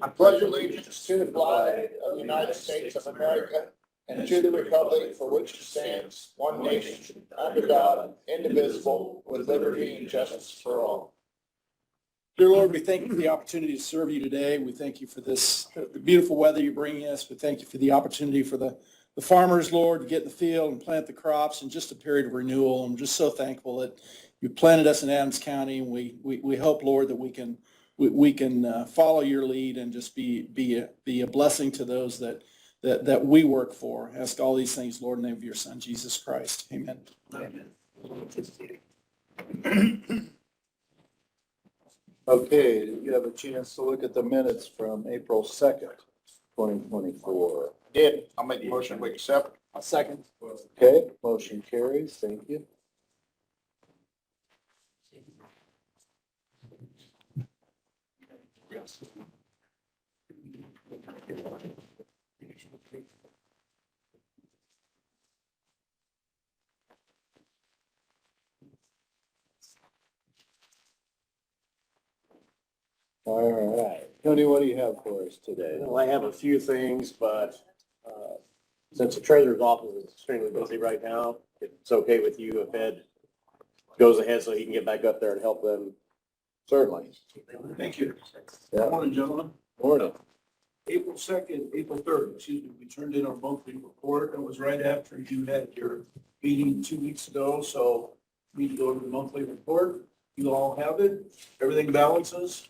I pledge allegiance to the flag of the United States of America and to the republic for which it stands, one nation, under God, indivisible, with liberty and justice for all. Dear Lord, we thank you for the opportunity to serve you today. We thank you for this, the beautiful weather you're bringing us. We thank you for the opportunity for the farmers, Lord, to get in the field and plant the crops and just a period of renewal. I'm just so thankful that you planted us in Adams County. And we hope, Lord, that we can follow your lead and just be a blessing to those that we work for. I ask all these things, Lord, in the name of your Son, Jesus Christ. Amen. Amen. Okay, you have a chance to look at the minutes from April 2nd, 2024. Did. I'll make the motion we accept. A second. Okay, motion carries. Thank you. All right. Tony, what do you have for us today? Well, I have a few things, but since the treasurer's office is extremely busy right now, if it's okay with you if Ed goes ahead so he can get back up there and help them. Certainly. Thank you. Yeah. Morning, gentlemen. Morning. April 2nd, April 3rd, excuse me, we turned in our monthly report. It was right after you had your meeting 2 weeks ago, so we need to go to the monthly report. You all have it. Everything balances.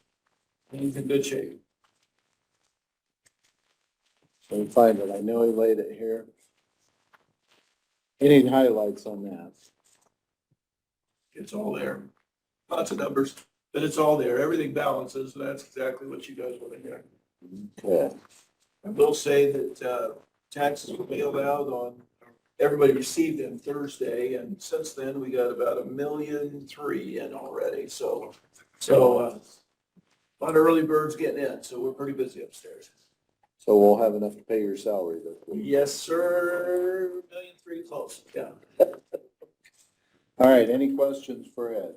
Things in good shape. Let me find it. I know he laid it here. Any highlights on that? It's all there. Lots of numbers, but it's all there. Everything balances, and that's exactly what you guys want to hear. Okay. I will say that taxes were mailed out on, everybody received them Thursday, and since then, we got about 1.3 million in already, so a lot of early birds getting in, so we're pretty busy upstairs. So we'll have enough to pay your salary this week. Yes, sir, 1.3 million close, yeah. All right, any questions for Ed?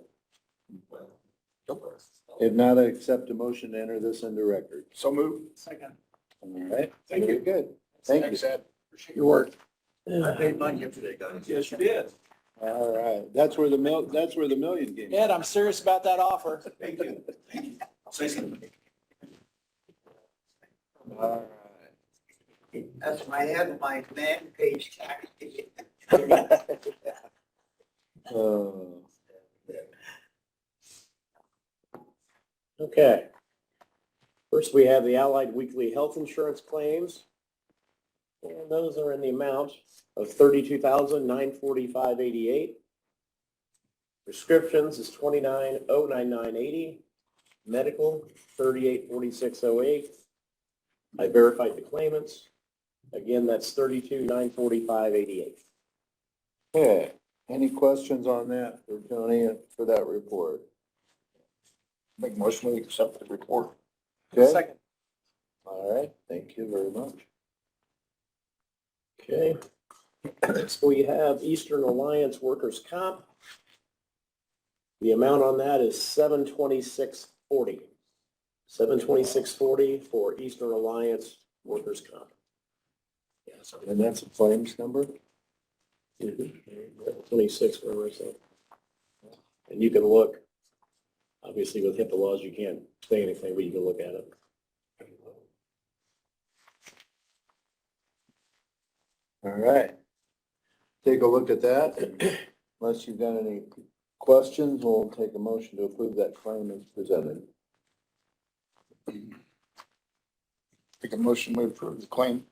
If not, I accept a motion to enter this into record. So move. Second. All right, Thank you. very good. Thank you. Thanks, Ed. Appreciate your work. I paid mine yesterday, guys. Yes, you did. All right, that's where the million came. Ed, I'm serious about that offer. Thank you. Thank you. I'll say something. All That's my head, my man page tax. right. Okay. First, we have the Allied Weekly Health Insurance claims. And those are in the amount of $32,945.88. Prescriptions is $29,099.80. Medical, $38,46.08. I verified the claimants. Again, that's $32,945.88. Okay, any questions on that for Tony and for that report? Make a motion we accept the report. Okay, Second. all right, thank you very much. Okay. Next, we have Eastern Alliance Workers' Comp. The amount on that is $726.40. $726.40 for Eastern Alliance Workers' Comp. Yeah, so And that's a claims number? 26, where is that? And you can look, obviously with HIPAA laws, you can't say anything, but you can look at it. All right. Take a look at that. Unless you've got any questions, we'll take a motion to approve that claim as presented. Make a motion we approve the claim.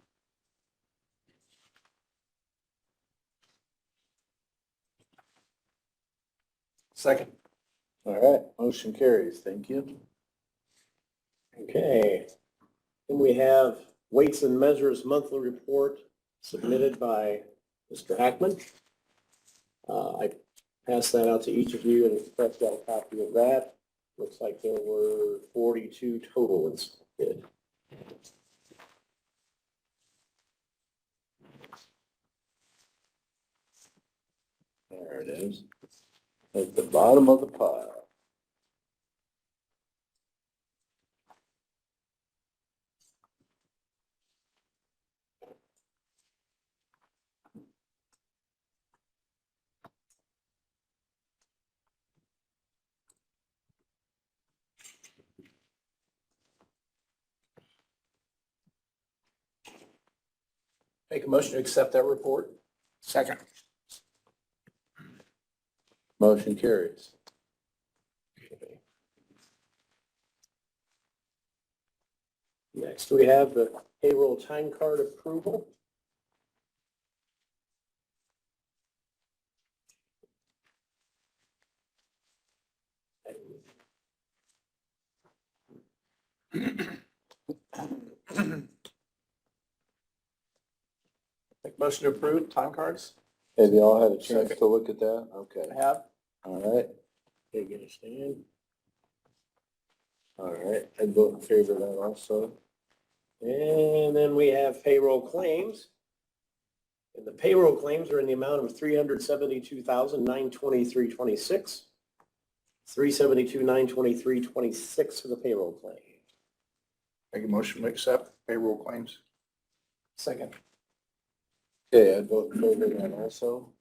Second. All right, motion carries. Thank you. Okay. Then we have Weights and Measures Monthly Report submitted by Mr. Hackman. I passed that out to each of you and expressed got a copy of that. Looks like there were 42 total inspected. There it is. At the bottom of the pile. Make a motion to accept that report. Second. Motion carries. Next, we have the payroll time card approval. Make motion to approve time cards. Have you all had a chance Second. to look at that? Okay, I have. all right, Okay, get a stand. all right. I vote in favor of that also. And then we have payroll claims. And the payroll claims are in the amount of $372,923.26. $372,923.26 for the payroll claim. Make a motion to accept payroll claims. Second. Okay, I vote in favor of that also.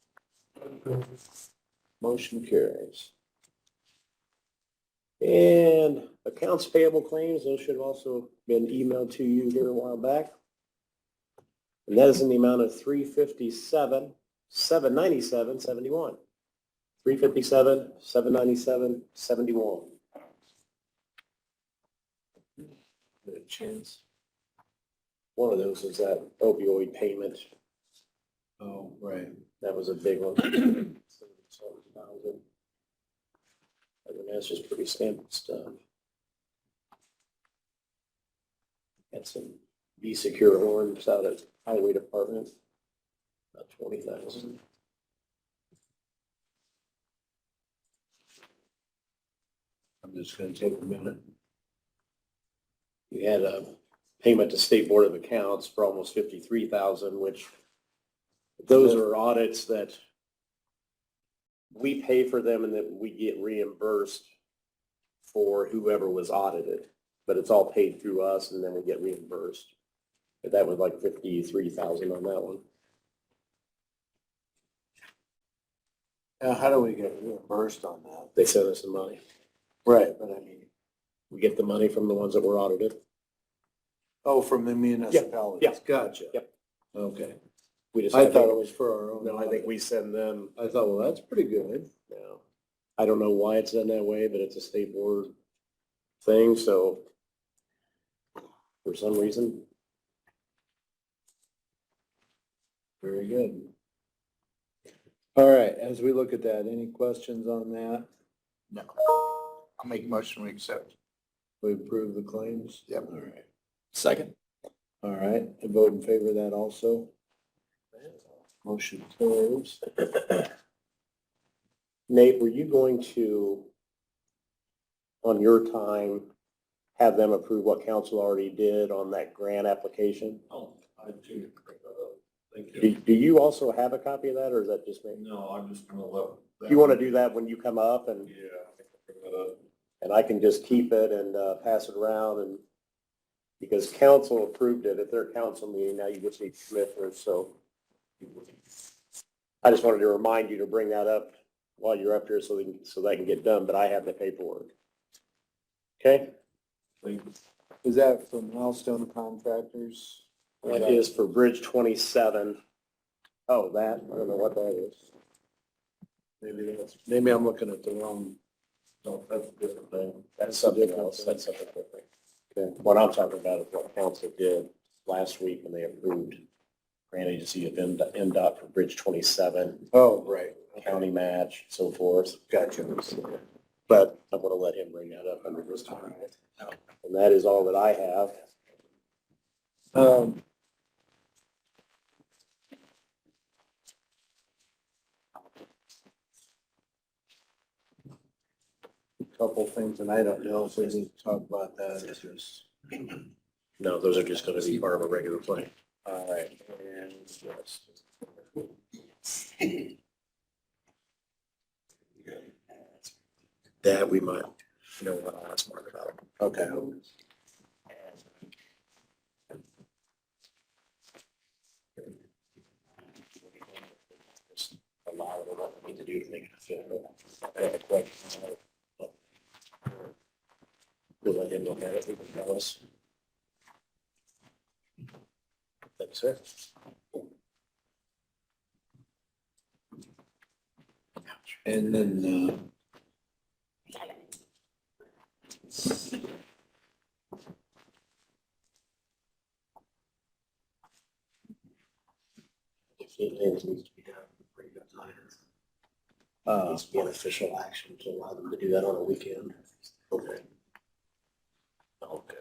Motion carries. And accounts payable claims, those should have also been emailed to you here a while back. And that is in the amount of $357,797.71. $357,797.71. Get a chance. One of those is that opioid payment. Oh, right. That was a big one. And that's just pretty standard stuff. Got some Be Secure horns out at Highway Department, about 20,000. I'm just gonna take a minute. We had a payment to State Board of Accounts for almost 53,000, which those are audits that we pay for them and that we get reimbursed for whoever was audited, but it's all paid through us and then we get reimbursed. But that was like 53,000 on that one. How do we get reimbursed on that? They sent us the money. Right, but I mean, We get the money from the ones that were audited. oh, from the municipalities. Yeah. Gotcha. Yep. Okay. We just I have thought to- it was for our own. No, I think we send them, I thought, well, that's pretty good. no. I don't know why it's done that way, but it's a state board thing, so for some reason, Very good. All right, as we look at that, any questions on that? No. I'll make a motion to accept. We approve the claims? Yep. All right. Second. All right, I vote in favor of that also. Motion carries. Nate, were you going to, on your time, have them approve what council already did on that grant application? Oh, I do. Thank Do, you. do you also have a copy of that, or is that just me? No, I'm just gonna let. You want to do that when you come up and, Yeah. I can bring that up. and I can just keep it and, pass it around and, because council approved it at their council meeting, now you just need commissioners, so. I just wanted to remind you to bring that up while you're up here so that can get done, but I have the paperwork. Okay? Thank you. Is that from Milestone Contractors? That is for Bridge 27. Oh, that, I don't know what that is. Maybe I'm looking at the wrong. No, that's a different thing. That's something else, that's something different. Okay. What I'm talking about is what council did last week when they approved grant agency of MDOT for Bridge 27, Oh, right. county match, so forth. Gotcha. But I'm gonna let him bring that up under his time. And that is all that I have. Couple things, and I don't know if we need to talk about that. It's just, No, those are just gonna be part of a regular plan. all right. And yes. That we might, want to ask Mark about. Okay. Just allow it what we need to do to make it official. I have a question. We'll let him look at it, he can tell us. Thanks, sir. And then, Things needs to be done. Bring it up. Needs to be an official action to allow them to do that on a weekend. Okay. Okay.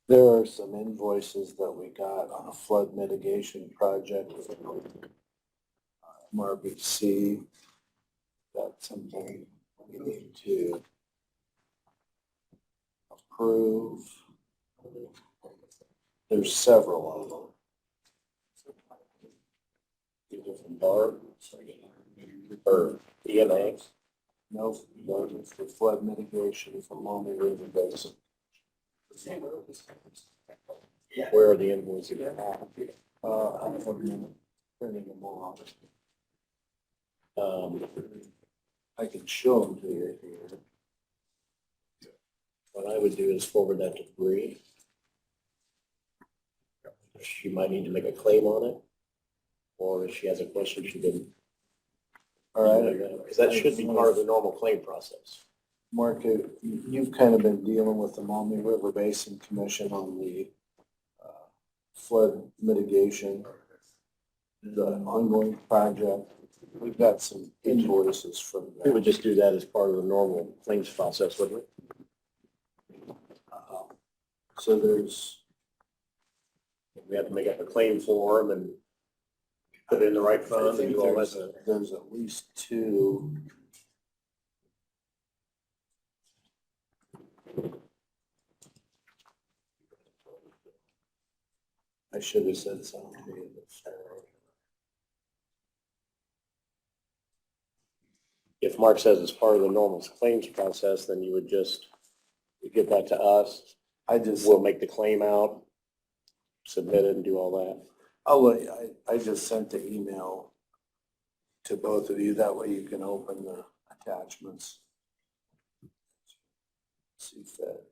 there are some invoices that we got on a flood mitigation project with MRBC. That's something we need to approve. There's several of them. Either from Barb or EMA. No, one is for flood mitigation for Maumee River Basin. Where are the invoices? I'm printing them all out. I can show them to you here. What I would do is forward that to Bree. She might need to make a claim on it. Or if she has a question, she can. All right. Because that should be part of the normal claim process. Mark, you've kind of been dealing with the Maumee River Basin Commission on the flood mitigation, the ongoing project. We've got some invoices from We would that. just do that as part of the normal claims process, wouldn't we? So there's, We have to make up a claim form and put it in the right I fund and think do all that. there's at least two. I should have said something to you. If Mark says it's part of the normal claims process, then you would just get that to us. I just, We'll make the claim out, submit it and do all that. I'll let you, I just sent the email to both of you. That way you can open the attachments. See fit.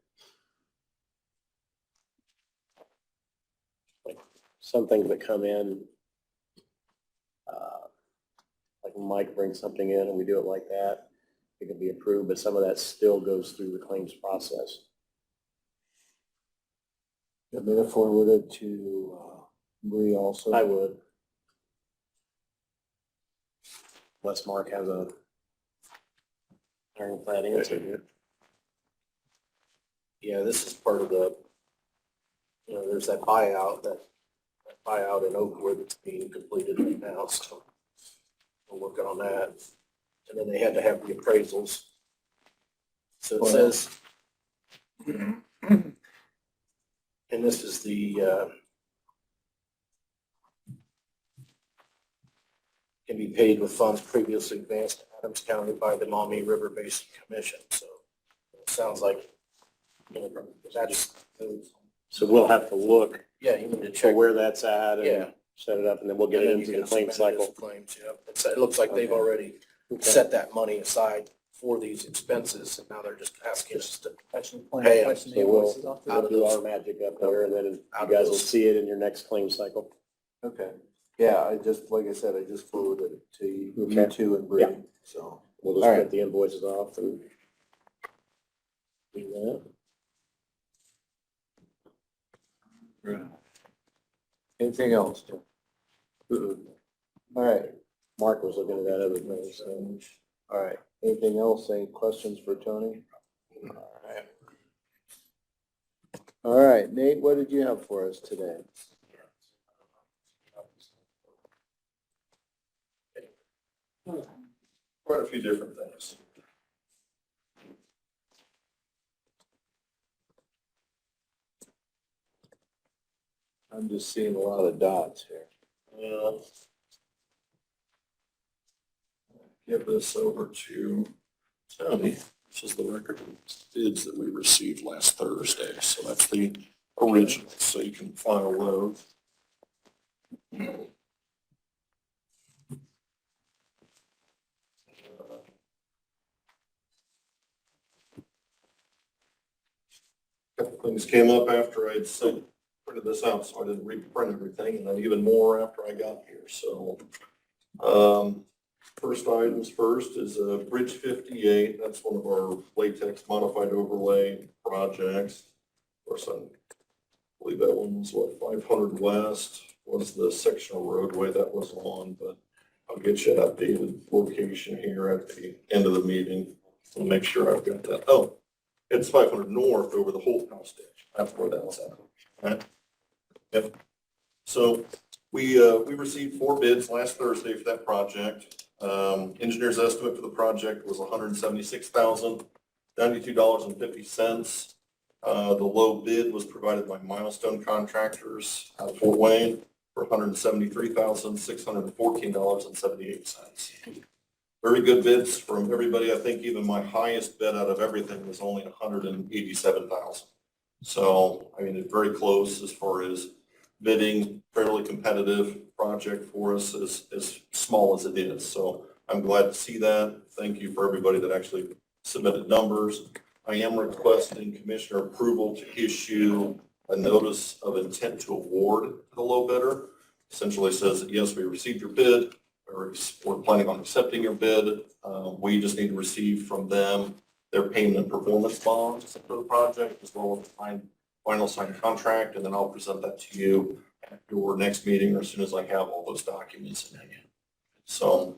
Some things that come in, like Mike brings something in and we do it like that, it can be approved, but some of that still goes through the claims process. You want me to forward it to Bree also? I would. Unless Mark has a ironclad answer. Yeah, this is part of the, there's that buyout in Oakwood that's being completed right now, so we're working on that. And then they had to have the appraisals. So it says, and this is the, can be paid with funds previously advanced to Adams County by the Maumee River Basin Commission, so it sounds like, that's, So we'll have to look yeah, you need to for check. where that's at Yeah. and set it up, and then we'll get And it then into you the can claim submit it as cycle. Claims, yeah. It looks like they've Okay. already Okay. set that money aside for these expenses, and now they're just asking us to Question, Hey, question the So we'll, invoices off we'll the. do our magic up there, and then you Out of guys will those. see it in your next claim cycle. Okay. Yeah, I just, like I said, I just forwarded it to you Okay. two and Bree, Yeah. so. We'll just All right. print the invoices off and do that. Anything else? All right, Mark was looking at that other thing, so. all right. Anything else? Any questions for Tony? All right. All right, Nate, what did you have for us today? Quite a few different things. I'm just seeing a lot of dots here. Give this over to Tony. This is the record of bids that we received last Thursday, so that's the original, so you can file those. Couple things came up after I'd sent printed this out, so I didn't reprint everything, and then even more after I got here, so. First items first is Bridge 58. That's one of our latex modified overlay projects. Of course, I believe that one was what, 500 West was the section of roadway that was on, but I'll get you an updated location here at the end of the meeting. I'll make sure I've got that. Oh, it's 500 North over the Holt House ditch. That's where that was at. Right? Yep. So we received 4 bids last Thursday for that project. Engineer's estimate for the project was $176,092.50. The low bid was provided by Milestone Contractors out of Fort Wayne for $173,614.78. Very good bids from everybody. I think even my highest bid out of everything was only $187,000. So, I mean, it's very close as far as bidding, fairly competitive project for us as small as it is. So I'm glad to see that. Thank you for everybody that actually submitted numbers. I am requesting commissioner approval to issue a notice of intent to award to the low bidder. Essentially says that, yes, we received your bid, or we're planning on accepting your bid. We just need to receive from them their payment and performance bonds for the project, as well as the final signed contract, and then I'll present that to you at your next meeting or as soon as I have all those documents in hand. So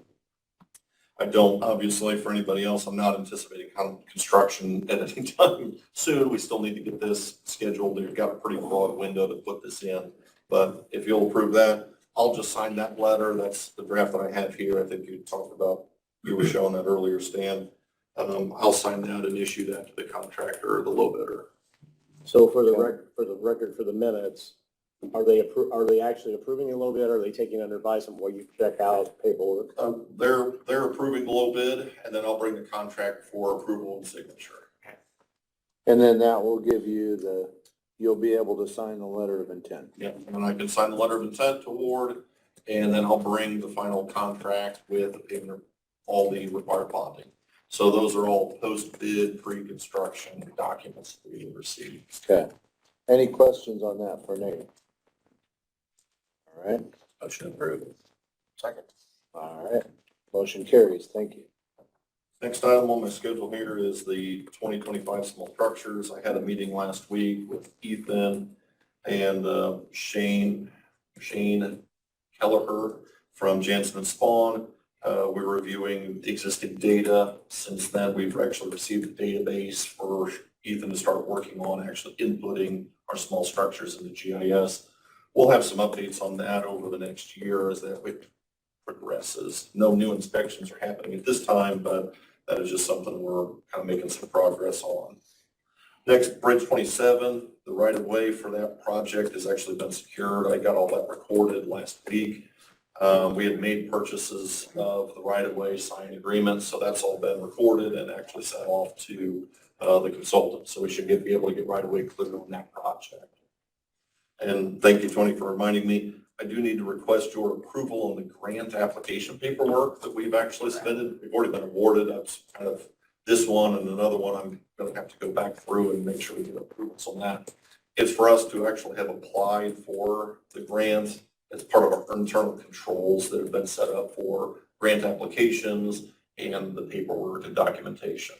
I don't, obviously, for anybody else, I'm not anticipating construction at any time soon. We still need to get this scheduled. We've got a pretty broad window to put this in. But if you'll approve that, I'll just sign that letter. That's the draft that I have here. I think you talked about, you were showing that earlier, Stan. I'll sign that and issue that to the contractor or the low bidder. So for the record, for the minutes, are they actually approving a low bid, or are they taking under advisement while you check out paperwork? They're approving the low bid, and then I'll bring the contract for approval and signature. And then that will give you you'll be able to sign the letter of intent. Yeah, and I can sign the letter of intent to award, and then I'll bring the final contract with all the required bonding. So those are all post-bid, pre-construction documents that we received. Okay. Any questions on that for Nate? All right. Motion approved. Second. All right. Motion carries. Thank you. Next item on my schedule here is the 2025 small structures. I had a meeting last week with Ethan and Shane Kelleher from Jansen and Spawn. We're reviewing the existing data. Since then, we've actually received a database for Ethan to start working on actually inputting our small structures into GIS. We'll have some updates on that over the next year as that progresses. No new inspections are happening at this time, but that is just something we're kind of making some progress on. Next, Bridge 27, the right-of-way for that project has actually been secured. I got all that recorded last week. We had made purchases of the right-of-way, signed agreements, so that's all been recorded and actually sent off to the consultant. So we should be able to get right-of-way cleared on that project. And thank you, Tony, for reminding me. I do need to request your approval on the grant application paperwork that we've actually submitted. We've already been awarded. That's kind of this one and another one. I'm going to have to go back through and make sure we get approvals on that. It's for us to actually have applied for the grant. It's part of our internal controls that have been set up for grant applications and the paperwork and documentation.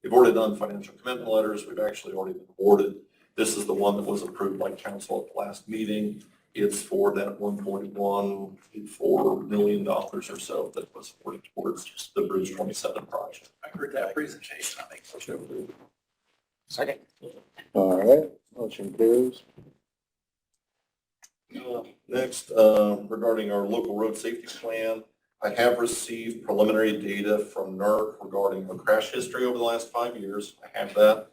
We've already done financial commitment letters. We've actually already been awarded. This is the one that was approved by council at the last meeting. It's for that $1.184 million or so that was awarded towards the Bridge 27 project. I heard that presentation. I think so. Second. All right. Motion carries. Next, regarding our local road safety plan, I have received preliminary data from NERC regarding our crash history over the last 5 years. I have that.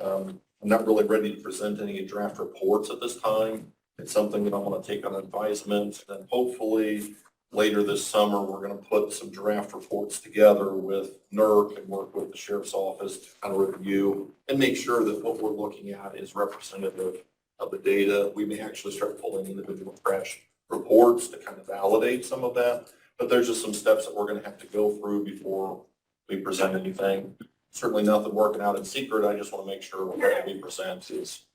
I'm not really ready to present any draft reports at this time. It's something that I want to take on advisement, and hopefully later this summer, we're going to put some draft reports together with NERC and work with the sheriff's office to kind of review and make sure that what we're looking at is representative of the data. We may actually start pulling individual crash reports to kind of validate some of that, but there's just some steps that we're going to have to go through before we present anything. Certainly nothing working out in secret. I just want to make sure what we present is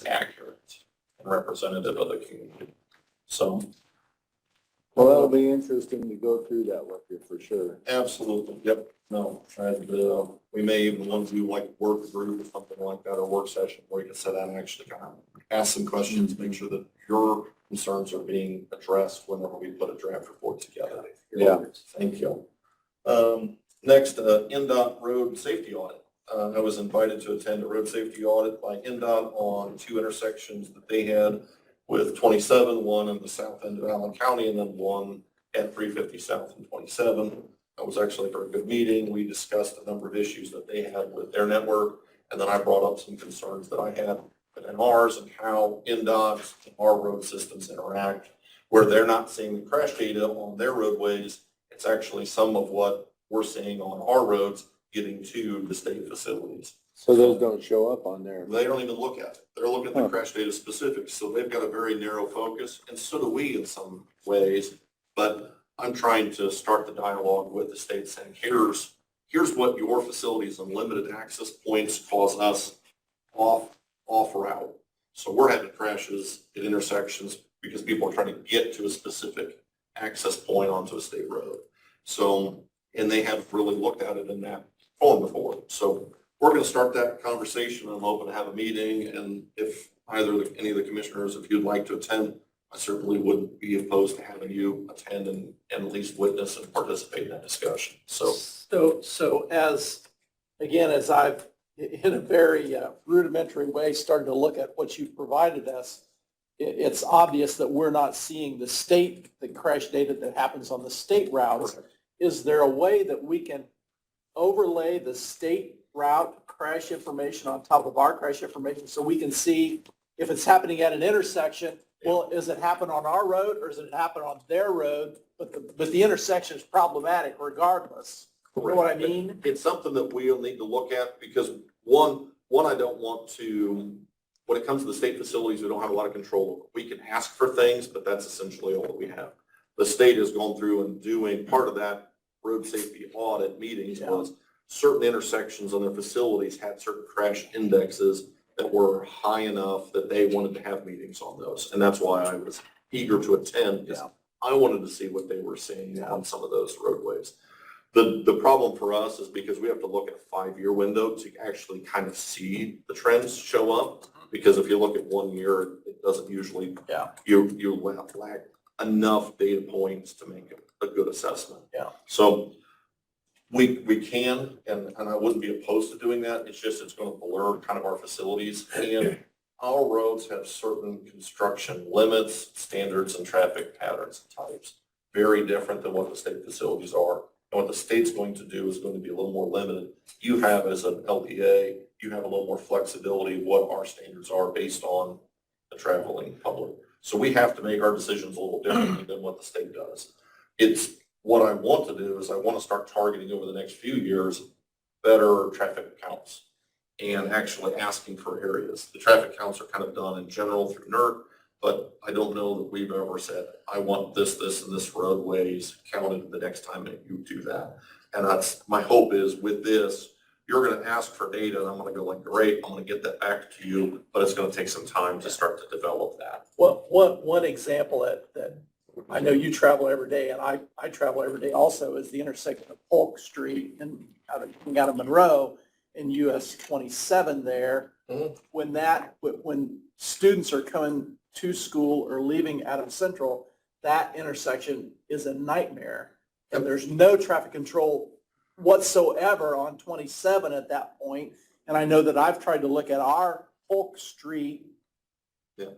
accurate. and representative of the community. So Well, that'll be interesting to go through that with you for sure. absolutely, yep, no, and, we may even want to do like a work group or something like that, or work session where you can sit down and actually kind of ask some questions, make sure that your concerns are being addressed whenever we put a draft report together. Yeah. Thank you. Next, NDOT road safety audit. I was invited to attend a road safety audit by NDOT on 2 intersections that they had with 27, one in the south end of Allen County, and then one at 350 South and 27. It was actually a very good meeting. We discussed a number of issues that they had with their network, and then I brought up some concerns that I had in ours and how NDOT and our road systems interact, where they're not seeing the crash data on their roadways. It's actually some of what we're seeing on our roads getting to the state facilities. So those don't show up on there. They don't even look at it. They're looking at the crash data specifics, so they've got a very narrow focus, and so do we in some ways. But I'm trying to start the dialogue with the state saying, here's what your facilities and limited access points cause us off route. So we're having crashes at intersections because people are trying to get to a specific access point onto a state road. So, and they haven't really looked at it in that form before. So we're going to start that conversation. I'm hoping to have a meeting, and if any of the commissioners, if you'd like to attend, I certainly wouldn't be opposed to having you attend and at least witness and participate in that discussion. So So as, again, as I've, in a very rudimentary way, started to look at what you've provided us, it's obvious that we're not seeing the crash data that happens on the state routes. Is there a way that we can overlay the state route crash information on top of our crash information so we can see if it's happening at an intersection? Well, does it happen on our road or does it happen on their road? But the intersection is problematic regardless. You know what I mean? it's something that we'll need to look at because one, I don't want to, when it comes to the state facilities, we don't have a lot of control. We can ask for things, but that's essentially all that we have. The state has gone through and doing part of that road safety audit meetings was certain intersections on their facilities had certain crash indexes that were high enough that they wanted to have meetings on those. And that's why I was eager to attend because I wanted to see what they were seeing on some of those roadways. The problem for us is because we have to look at a 5-year window to actually kind of see the trends show up. Because if you look at 1 year, it doesn't usually, you lack enough data points to make a good assessment. So we can, and I wouldn't be opposed to doing that. It's just, it's going to blur kind of our facilities. And our roads have certain construction limits, standards, and traffic patterns and types. Very different than what the state facilities are. And what the state's going to do is going to be a little more limited. You have, as an LPA, you have a little more flexibility of what our standards are based on the traveling public. So we have to make our decisions a little differently than what the state does. It's what I want to do is I want to start targeting over the next few years better traffic counts and actually asking for areas. The traffic counts are kind of done in general through NERC, but I don't know that we've ever said, I want this, and this roadways counted the next time that you do that. And that's, my hope is with this, you're going to ask for data and I'm going to go like, great, I'm going to get that back to you, but it's going to take some time to start to develop that. Well, one example that I know you travel every day and I travel every day also is the intersection of Polk Street and out of Monroe and US 27 there. When students are coming to school or leaving Adams Central, that intersection is a nightmare. And there's no traffic control whatsoever on 27 at that point. And I know that I've tried to look at our Polk Street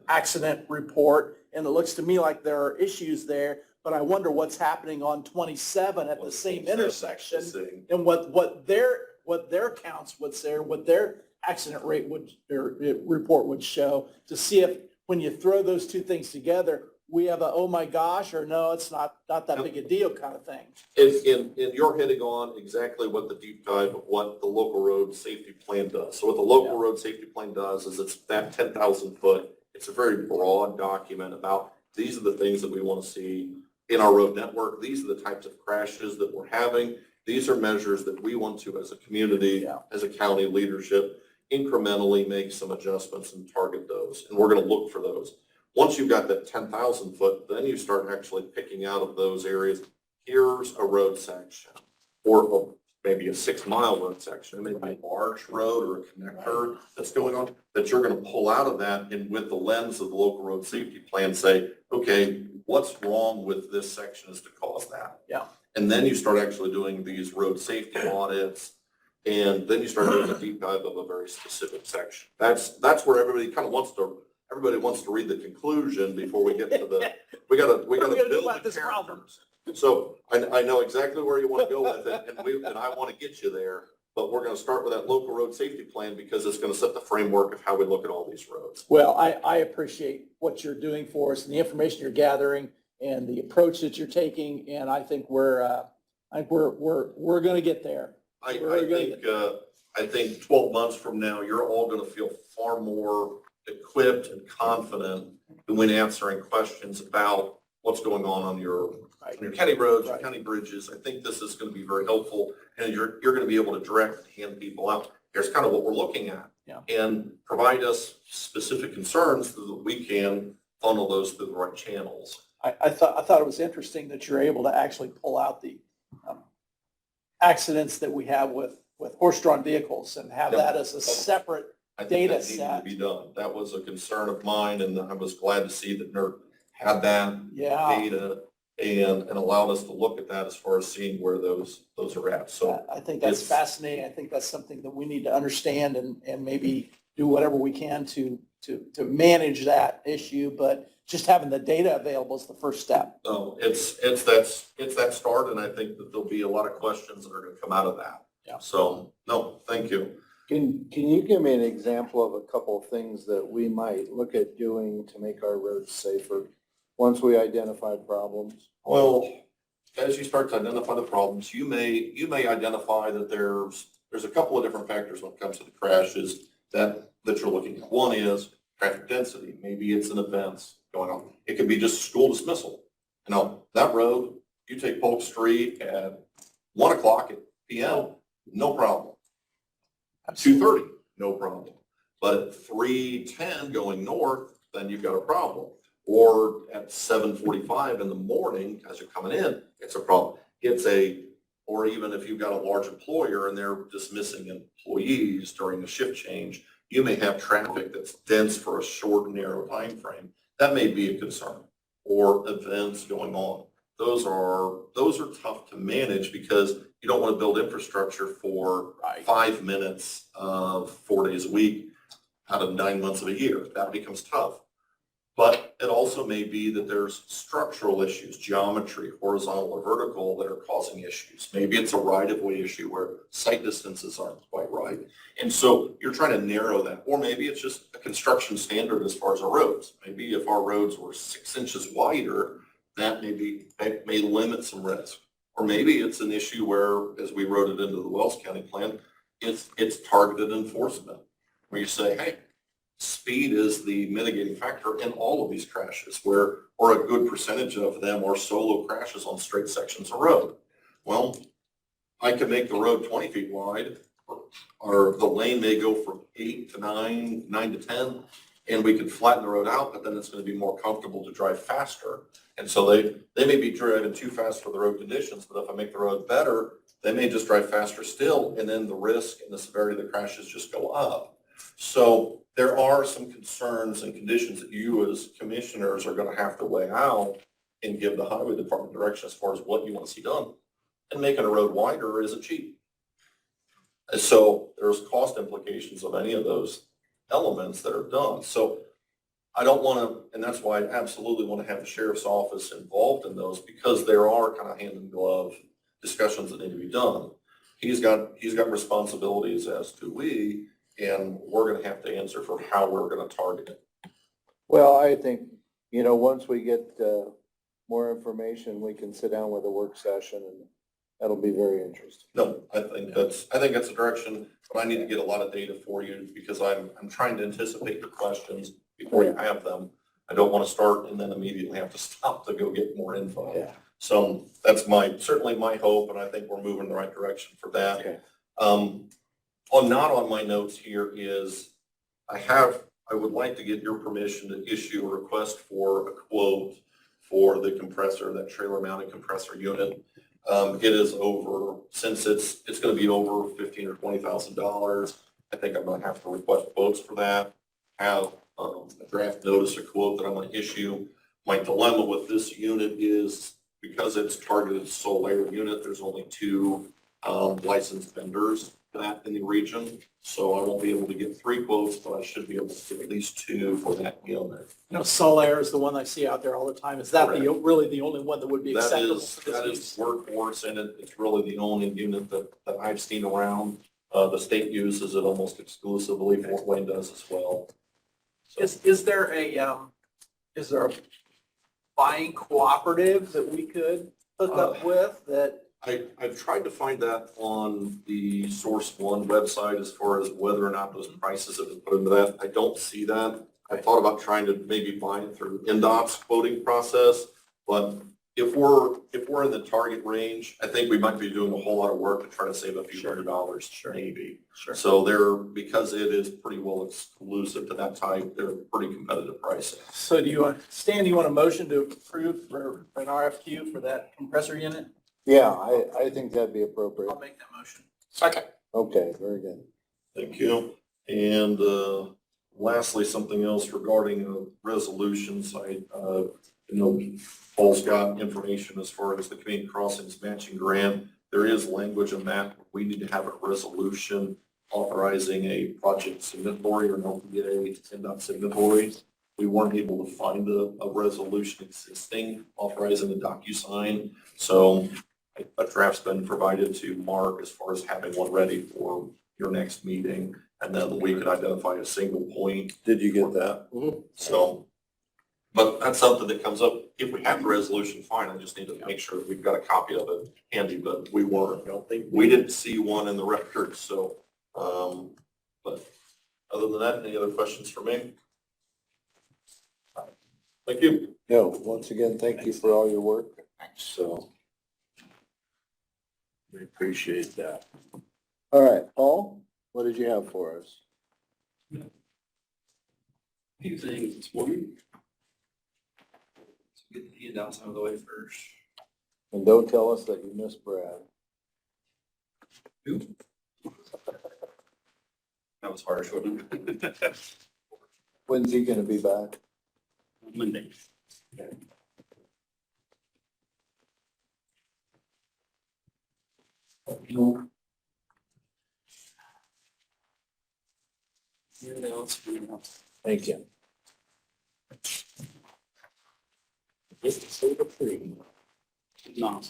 accident report, and it looks to me like there are issues there, but I wonder what's happening on 27 at the same intersection and what their counts would say, or what their accident rate report would show, to see if when you throw those two things together, we have a, oh my gosh, or no, it's not that big a deal kind of thing. And you're hitting on exactly what the deep dive of what the local road safety plan does. So what the local road safety plan does is it's that 10,000 foot. It's a very broad document about these are the things that we want to see in our road network. These are the types of crashes that we're having. These are measures that we want to, as a community, as a county leadership, incrementally make some adjustments and target those, and we're gonna look for those. Once you've got that 10,000 foot, then you start actually picking out of those areas, here's a road section, or maybe a 6-mile road section, it may be a large road or a connector that's going on, that you're gonna pull out of that, and with the lens of the local road safety plan, say, okay, what's wrong with this section is to cause that? Yeah. And then you start actually doing these road safety audits, and then you start doing a deep dive of a very specific section. That's where everybody kind of wants to read the conclusion before we get to the, we gotta build the characters. So I know exactly where you want to go with it, and I want to get you there, but we're going to start with that local road safety plan because it's going to set the framework of how we look at all these roads. Well, I appreciate what you're doing for us and the information you're gathering and the approach that you're taking, and I think we're going to get there. I think 12 months from now, you're all going to feel far more equipped and confident when answering questions about what's going on your county roads, your county bridges. I think this is going to be very helpful, and you're going to be able to direct and hand people out. Here's kind of what we're looking at, and provide us specific concerns so that we can funnel those through the right channels. I thought it was interesting that you're able to actually pull out the accidents that we have with horse-drawn vehicles and have that as a separate I think data that needed set. to be done. That was a concern of mine, and I was glad to see that NERC had that data and allowed us to look at that as far as seeing where those are at. So I think that's fascinating. I think that's something that we need to understand and maybe do whatever we can to manage that issue. But just having the data available is the first step. no, it's that start, and I think that there'll be a lot of questions that are going to come out of that. Yeah. So no, thank you. Can you give me an example of a couple of things that we might look at doing to make our roads safer once we identify problems? Well, as you start to identify the problems, you may identify that there's a couple of different factors when it comes to the crashes that you're looking at. One is traffic density. Maybe it's an event going on. It could be just school dismissal. You know, that road, you take Polk Street at 1:00 p.m., no problem. 2:30, no problem. But at 3:10 going north, then you've got a problem. Or at 7:45 in the morning, as you're coming in, it's a problem. Or even if you've got a large employer and they're dismissing employees during the shift change, you may have traffic that's dense for a short, narrow time frame. That may be a concern. Or events going on. Those are tough to manage because you don't want to build infrastructure for 5 minutes of 4 days a week out of 9 months of a year. That becomes tough. But it also may be that there's structural issues, geometry, horizontal or vertical, that are causing issues. Maybe it's a right-of-way issue where sight distances aren't quite right. And so you're trying to narrow that. Or maybe it's just a construction standard as far as our roads. Maybe if our roads were 6 inches wider, that may limit some risk. Or maybe it's an issue where, as we wrote it into the Wells County plan, it's targeted enforcement, where you say, hey, speed is the mitigating factor in all of these crashes, or a good percentage of them are solo crashes on straight sections of road. Well, I can make the road 20 feet wide, or the lane may go from 8 to 9, 9 to 10, and we could flatten the road out, but then it's going to be more comfortable to drive faster. And so they may be driving too fast for the road conditions, but if I make the road better, they may just drive faster still, and then the risk and the severity of the crashes just go up. So there are some concerns and conditions that you as commissioners are going to have to weigh out and give the highway department direction as far as what you want to see done. And making a road wider isn't cheap. And so there's cost implications of any of those elements that are done. So I don't want to, and that's why I absolutely want to have the sheriff's office involved in those, because there are kind of hand in glove discussions that need to be done. He's got responsibilities, as do we, and we're going to have to answer for how we're going to target it. Well, I think, once we get more information, we can sit down with a work session, and that'll be very interesting. No, I think that's a direction, but I need to get a lot of data for you because I'm trying to anticipate your questions before you have them. I don't want to start and then immediately have to stop to go get more info. Yeah. So that's certainly my hope, and I think we're moving in the right direction for that. Okay. not on my notes here is I would like to get your permission to issue a request for a quote for the compressor, that trailer mounted compressor unit. It is over, since it's going to be over $15,000 or $20,000. I think I'm going to have to request quotes for that. Have a draft notice or quote that I'm going to issue. My dilemma with this unit is because it's targeted solar unit, there's only two licensed vendors for that in the region. So I won't be able to get 3 quotes, but I should be able to get at least 2 for that unit. You know, Solaire is the one I see out there all the time. Is that really the only one that would be That acceptable is, for this that use? is workhorse, and it's really the only unit that I've seen around. The state uses it almost exclusively. Fort Wayne does as well. So- Is there a buying cooperative that we could hook up with that? I've tried to find that on the Source One website as far as whether or not those prices have been put into that. I don't see that. I thought about trying to maybe buy it through NDOT's quoting process, but if we're in the target range, I think we might be doing a whole lot of work to try to save a few $100, maybe. Sure. So because it is pretty well exclusive to that type, they're pretty competitive pricing. So Stan, do you want a motion to approve for an RFQ for that compressor unit? Yeah, I think that'd be appropriate. I'll make that motion. Second. Okay, very good. Thank you. And lastly, something else regarding resolutions. Paul's got information as far as the Community Crossings Matching Grant. There is language in that. We need to have a resolution authorizing a project signatory or an LPA to send out signatory. We weren't able to find a resolution existing authorizing the DocuSign. So a draft's been provided to Mark as far as having one ready for your next meeting. And then we could identify a single point. Did you get that? So, but that's something that comes up. If we have the resolution, fine. I just need to make sure that we've got a copy of it handy, but we weren't. We didn't see one in the record, so, but other than that, any other questions for me? Thank you. No, once again, thank you for all your work. So. We appreciate that. All right, Paul, what did you have for us? Few things this morning. Let's get the handouts out of the way first. And don't tell us that you missed Brad. Who? That was harsh, wasn't it? When's he gonna be back? Monday. Thank you. It's so pretty. No.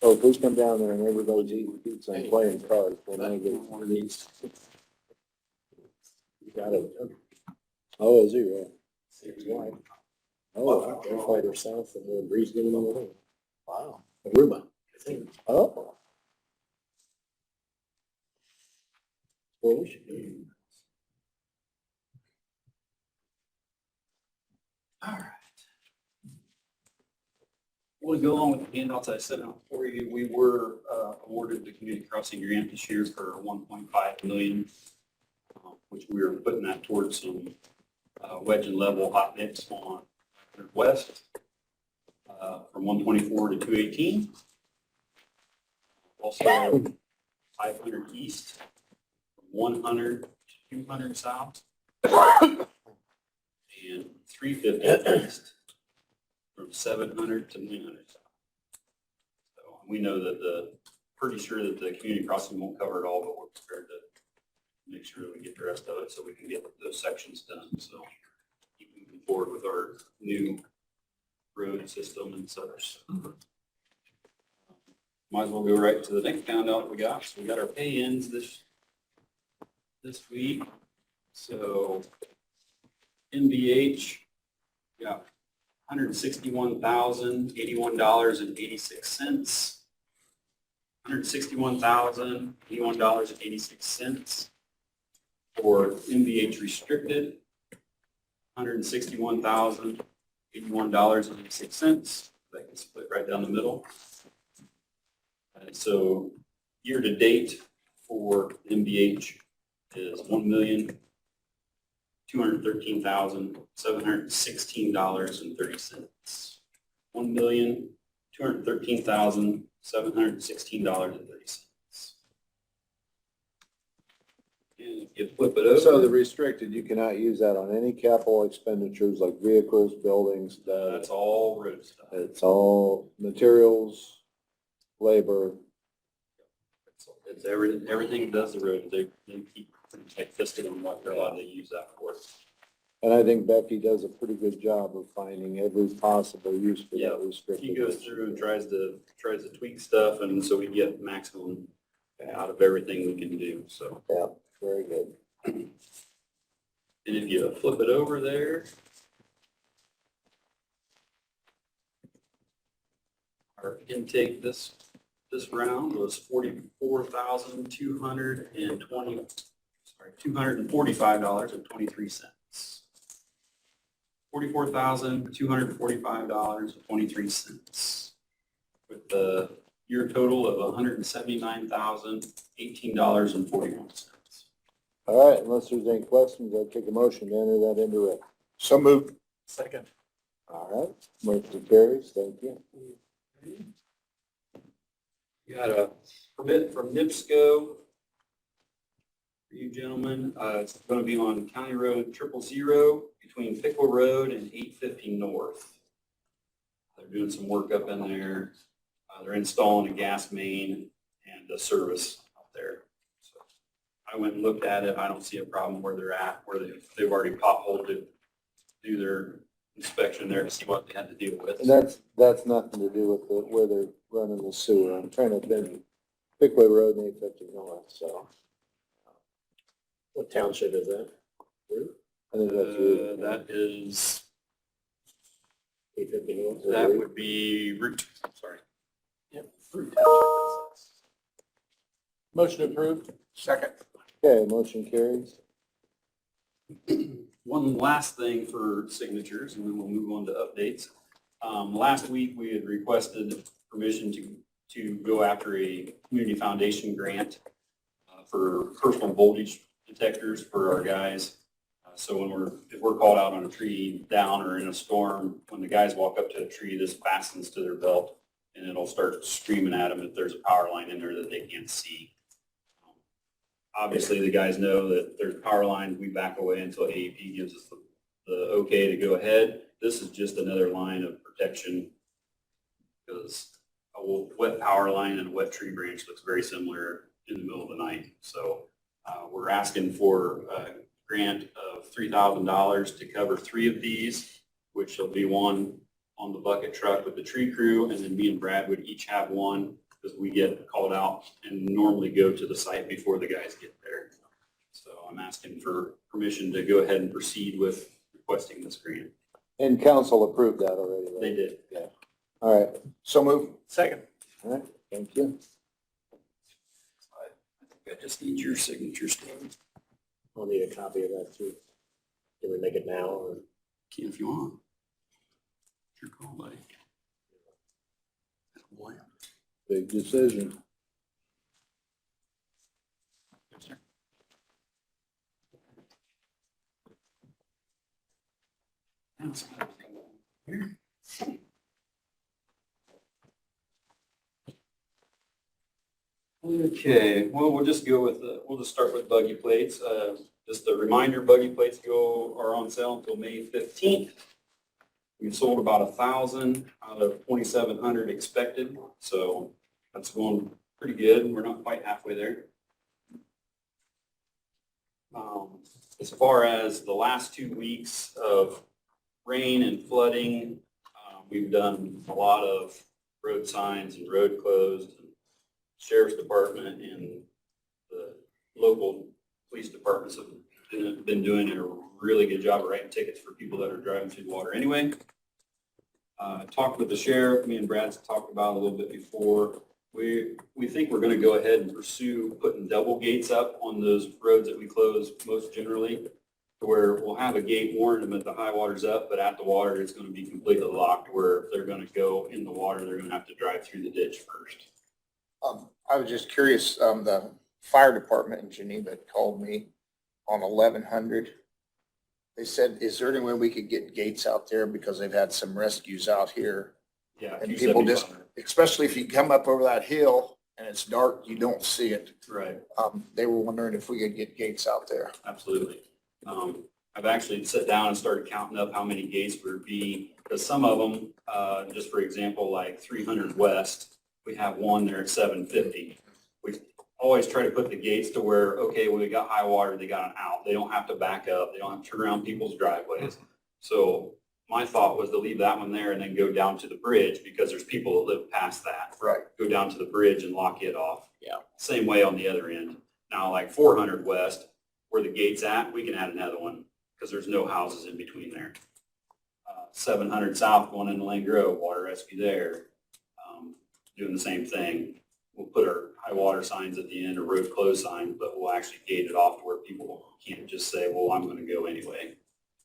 Oh, please come down there and everybody's eating pizza and playing cards when I get one of these. You got it. Oh, is he right? His wife. Oh, they're farther south than where Bree's getting over there. Wow. Aruba, I think. Oh. Well, we should do. All right. We'll go on with the handouts I sent out for you. We were awarded the community crossing grant this year for 1.5 million, which we are putting that towards some wedge and level hot mix on west from 124 to 218. Also 500 east, from 100 to 200 south, and 350 east from 700 to 900 south. So we know that pretty sure that the community crossing won't cover it all, but we're prepared to make sure that we get the rest of it so we can get those sections done. So keep moving forward with our new road system and such. Might as well go right to the next handout we got. So we got our pay-ins this week. So MBH got $161,081.86. $161,081.86 for MBH restricted. $161,081.86. That can split right down the middle. So year-to-date for MBH is $1,213,716.30. $1,213,716.30. And if you flip it over. So the restricted, you cannot use that on any capital expenditures like vehicles, buildings, That's all road stuff. it's all materials, labor. It's everything does the road. They keep pretty tight-fisted on what they're allowed to use that for. And I think Becky does a pretty good job of finding every possible use for Yeah, that restricted. He goes through and tries to tweak stuff, and so we get maximum out of everything we can do, so. Yeah, very good. And if you flip it over there, our intake this round was $245.23. $44,245.23 with the year total of $179,018.41. All right, unless there's any questions, I'll take a motion to enter that into record. So moved. Second. All right, motion carries. Thank you. Got a permit from NIPSCO for you gentlemen. It's going to be on County Road 000 between Pickle Road and 850 North. They're doing some work up in there. They're installing a gas main and a service out there. So I went and looked at it. I don't see a problem where they're at, where they've already potholed it, do their inspection there to see what they had to deal with. And that's nothing to do with where they're running the sewer. I'm trying to think, Pickway Road and 850 North, so. What township is that? I think that's you. That is, 850 North? that would be Root, sorry. Yep. Motion approved. Second. Okay, motion carries. One last thing for signatures, and then we'll move on to updates. Last week, we had requested permission to go after a community foundation grant for personal voltage detectors for our guys. So if we're called out on a tree down or in a storm, when the guys walk up to a tree, this fastens to their belt and it'll start screaming at them if there's a power line in there that they can't see. Obviously, the guys know that there's power lines. We back away until AEP gives us the okay to go ahead. This is just another line of protection because a wet power line and a wet tree branch looks very similar in the middle of the night. So we're asking for a grant of $3,000 to cover 3 of these, which will be one on the bucket truck with the tree crew, and then me and Brad would each have one because we get called out and normally go to the site before the guys get there. So I'm asking for permission to go ahead and proceed with requesting this grant. And council approved that already, right? They did. Yeah. All right, So moved. Second. all right, thank you. I think I just need your signature, Steve. I'll need a copy of that too. Can we make it now or? If you want. It's your call, buddy. Boy. Big decision. Yes, sir. Here. Okay, well, we'll just go with, we'll just start with buggy plates. Just a reminder, buggy plates are on sale until May 15th. We've sold about 1,000 out of 2,700 expected, so that's going pretty good. We're not quite halfway there. As far as the last 2 weeks of rain and flooding, we've done a lot of road signs and road closed. Sheriff's Department and the local police departments have been doing a really good job of writing tickets for people that are driving through the water anyway. Talked with the sheriff, me and Brad's talked about a little bit before. We think we're going to go ahead and pursue putting double gates up on those roads that we close most generally, where we'll have a gate warning them at the high water's up, but at the water it's going to be completely locked, where if they're going to go in the water, they're going to have to drive through the ditch first. I was just curious, the fire department in Geneva called me on 1100. They said, is there any way we could get gates out there because they've had some rescues out here? Yeah. And people just, 275. especially if you come up over that hill and it's dark, you don't see it. Right. They were wondering if we could get gates out there. Absolutely. I've actually sat down and started counting up how many gates would be, because some of them, just for example, like 300 West, we have one there at 750. We always try to put the gates to where, okay, when we got high water, they got an out. They don't have to back up. They don't have to turn around people's driveways. So my thought was to leave that one there and then go down to the bridge, because there's people that live past that. Right. Go down to the bridge and lock it off. Yeah. Same way on the other end. Now, like 400 West, where the gate's at, we can add another one because there's no houses in between there. 700 South going into Lane Grove, water rescue there. Doing the same thing. We'll put our high water signs at the end, or road closed signs, but we'll actually gate it off to where people can't just say, well, I'm going to go anyway.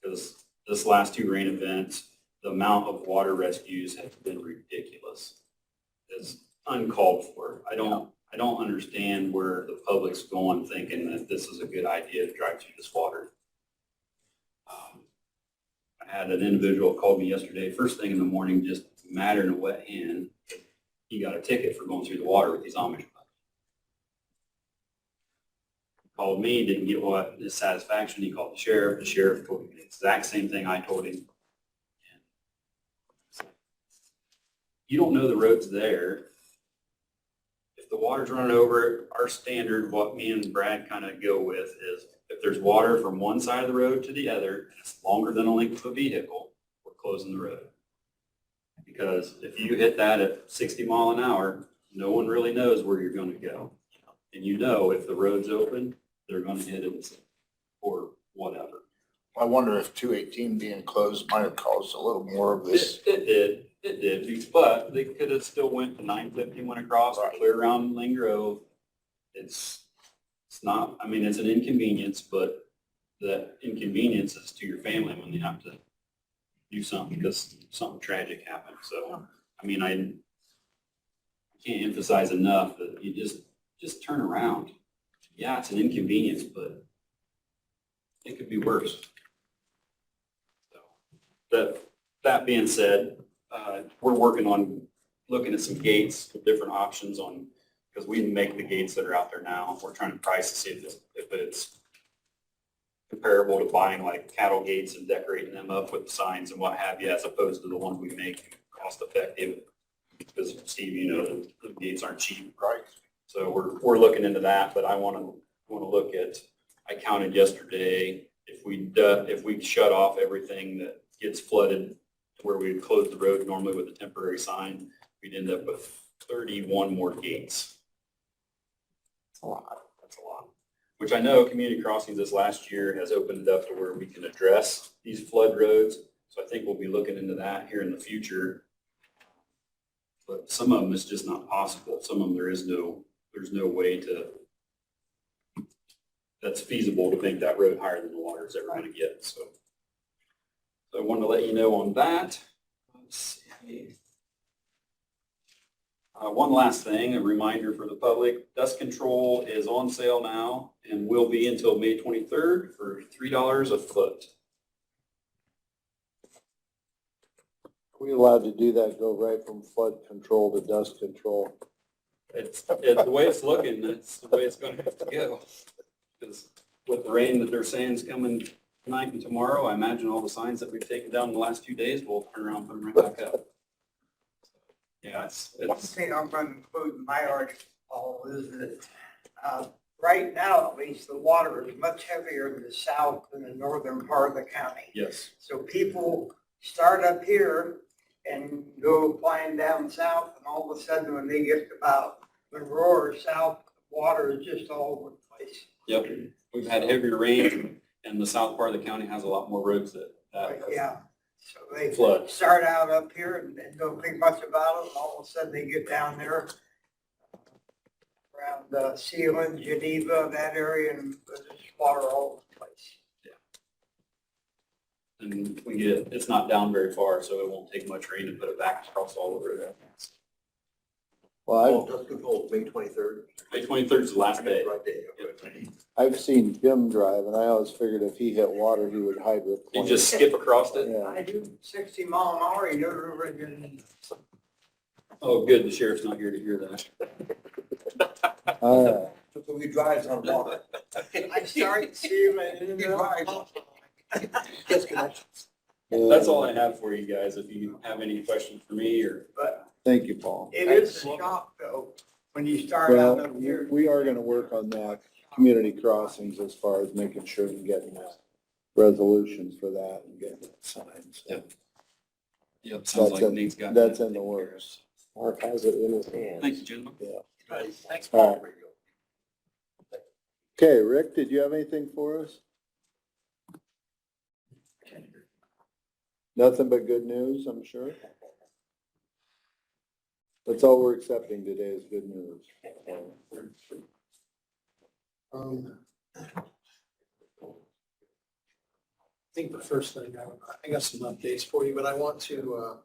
Because this last 2 rain events, the amount of water rescues has been ridiculous. It's uncalled for. I don't understand where the public's going thinking that this is a good idea to drive through this water. I had an individual call me yesterday, first thing in the morning, just matter in a wet hand. He got a ticket for going through the water with these Amish bucks. Called me, didn't get what his satisfaction. He called the sheriff. The sheriff told him the exact same thing I told him. You don't know the roads there. If the water's running over, our standard, what me and Brad kind of go with is, if there's water from one side of the road to the other, and it's longer than a length of a vehicle, we're closing the road. Because if you hit that at 60 mile an hour, no one really knows where you're going to go. And you know, if the road's open, they're going to hit it or whatever. I wonder if 218 being closed might have caused a little more of this. It did, but they could have still went to 950, went across, clear around Lane Grove. It's not, I mean, it's an inconvenience, but the inconvenience is to your family when you have to do something because something tragic happened. So, I mean, I can't emphasize enough that you just turn around. Yeah, it's an inconvenience, but it could be worse. So, that being said, we're working on looking at some gates, different options on, because we make the gates that are out there now. We're trying to price to see if it's comparable to buying like cattle gates and decorating them up with the signs and what have you, as opposed to the ones we make cost effective. Because Steve, you know, the gates aren't cheap. Right. So we're looking into that, but I want to look at, I counted yesterday, if we shut off everything that gets flooded where we close the road normally with a temporary sign, we'd end up with 31 more gates. That's a lot. That's a lot. Which I know Community Crossings this last year has opened it up to where we can address these flood roads. So I think we'll be looking into that here in the future. But some of them it's just not possible. Some of them there's no way that's feasible to make that road higher than the water is ever going to get. So I wanted to let you know on that. Let's see. One last thing, a reminder for the public, dust control is on sale now and will be until May 23rd for $3 a foot. Are we allowed to do that, go right from flood control to dust control? It's the way it's looking, that's the way it's going to have to go. Because with the rain that they're saying is coming tonight and tomorrow, I imagine all the signs that we've taken down in the last 2 days, we'll turn around and put them right back up. Yeah, One thing I'm going to include in my article is that right now, at least, the water is much heavier in the south than the northern part of the county. yes, So people start up here and go flying down south, and all of a sudden, when they get to about Monroe or south, water is just all over the place. yep. We've had heavier rain and the south part of the county has a lot more roads that Yeah, so they flood. start out up here and don't think much about it, and all of a sudden they get down there around Sealand, Geneva, that area, and there's just water all over the place. And it's not down very far, so it won't take much rain to put it back across all over there. Well, Dust control, May 23rd. May 23rd is the last day. Right there. I've seen Jim drive and I always figured if he hit water, he would hydroplane. You just skip across it? Yeah. I do 60 mile an hour, you never really. Oh, good, the sheriff's not here to hear that. All right. So he drives on water. I started to see him and. Disconnections. That's all I have for you guys, if you have any questions for me or. But Thank you, Paul. it is a shock though, when you start out Well, up here. we are gonna work on that, community crossings as far as making sure and getting that resolution for that and getting it signed. So Yep. Yep, That's sounds like in- Nate's got that's that in the taken care of. works. Mark has it in his hands. Thank you, gentlemen. Thanks, All Paul. Okay, Rick, did you have anything for us? Nothing but good news, I'm sure. That's all we're accepting today is good news. I think the first thing, I got some updates for you, but I want to,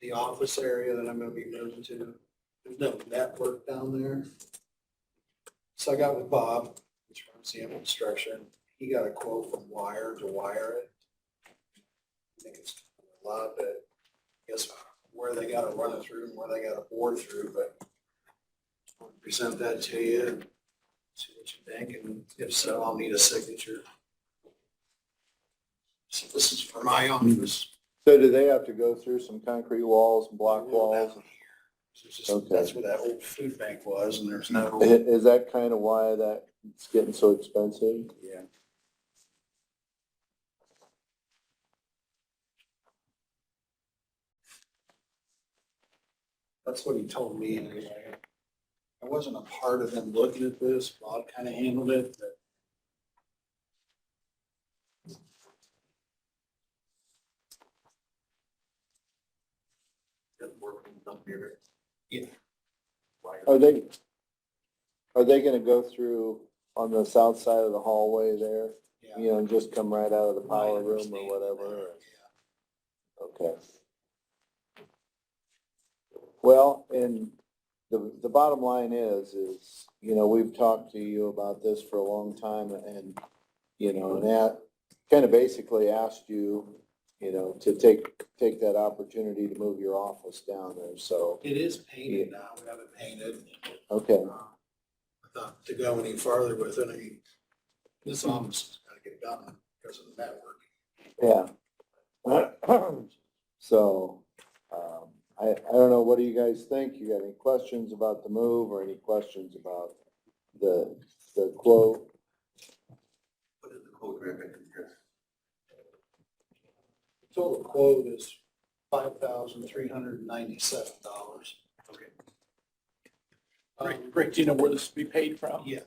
the office area that I'm gonna be moving to, there's no network down there. So I got with Bob, which runs the construction, he got a quote from Wire to wire it. I think it's a lot, but I guess where they gotta run it through and where they gotta bore through, but I'll present that to you and see what you think, and if so, I'll need a signature. So this is for my office. So do they have to go through some concrete walls and block walls? It's just- Okay. That's where that old food bank was, and there's no. Is that kind of why it's getting so expensive? Yeah. That's what he told me anyway. I wasn't a part of them looking at this. Bob kind of handled it, but. Yeah. Are they gonna go through on the south side of the hallway there? Yeah. You know, and just come right out of the My power room or understanding, whatever? yeah. Okay. Well, and the bottom line is, you know, we've talked to you about this for a long time and, you know, and that kind of basically asked you, you know, to take that opportunity to move your office down there, so, It is painted now. We have it painted. okay. I thought to go any farther with it, I mean, this office has got to get done because of the network. Yeah. So, I don't know, what do you guys think? You got any questions about the move or any questions about the quote? What is the code record? Total quote is $5,397. Okay. Rick, do you know where this will be paid from? Yeah.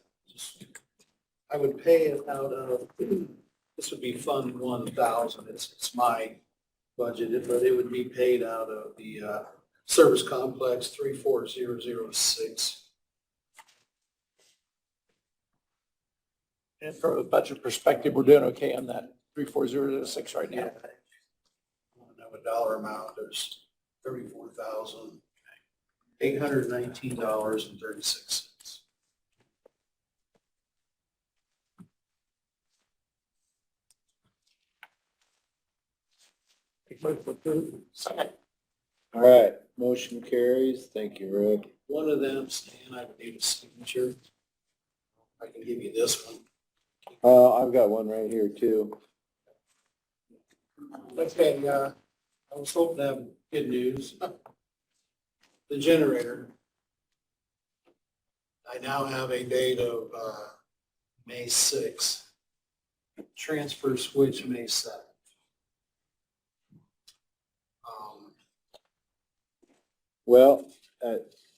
I would pay it out of, this would be Fund 1,000. It's my budget, but it would be paid out of the Service Complex 34006. And from a budget perspective, we're doing okay on that 34006 right now. I don't know a dollar amount, there's $34,819.36. All right, motion carries. Thank you, Rick. One of them, Stan, I would need a signature. I can give you this one. I've got one right here too. Okay, I was hoping to have good news. The generator. I now have a date of May 6th. Transfer switch May 7th. Well,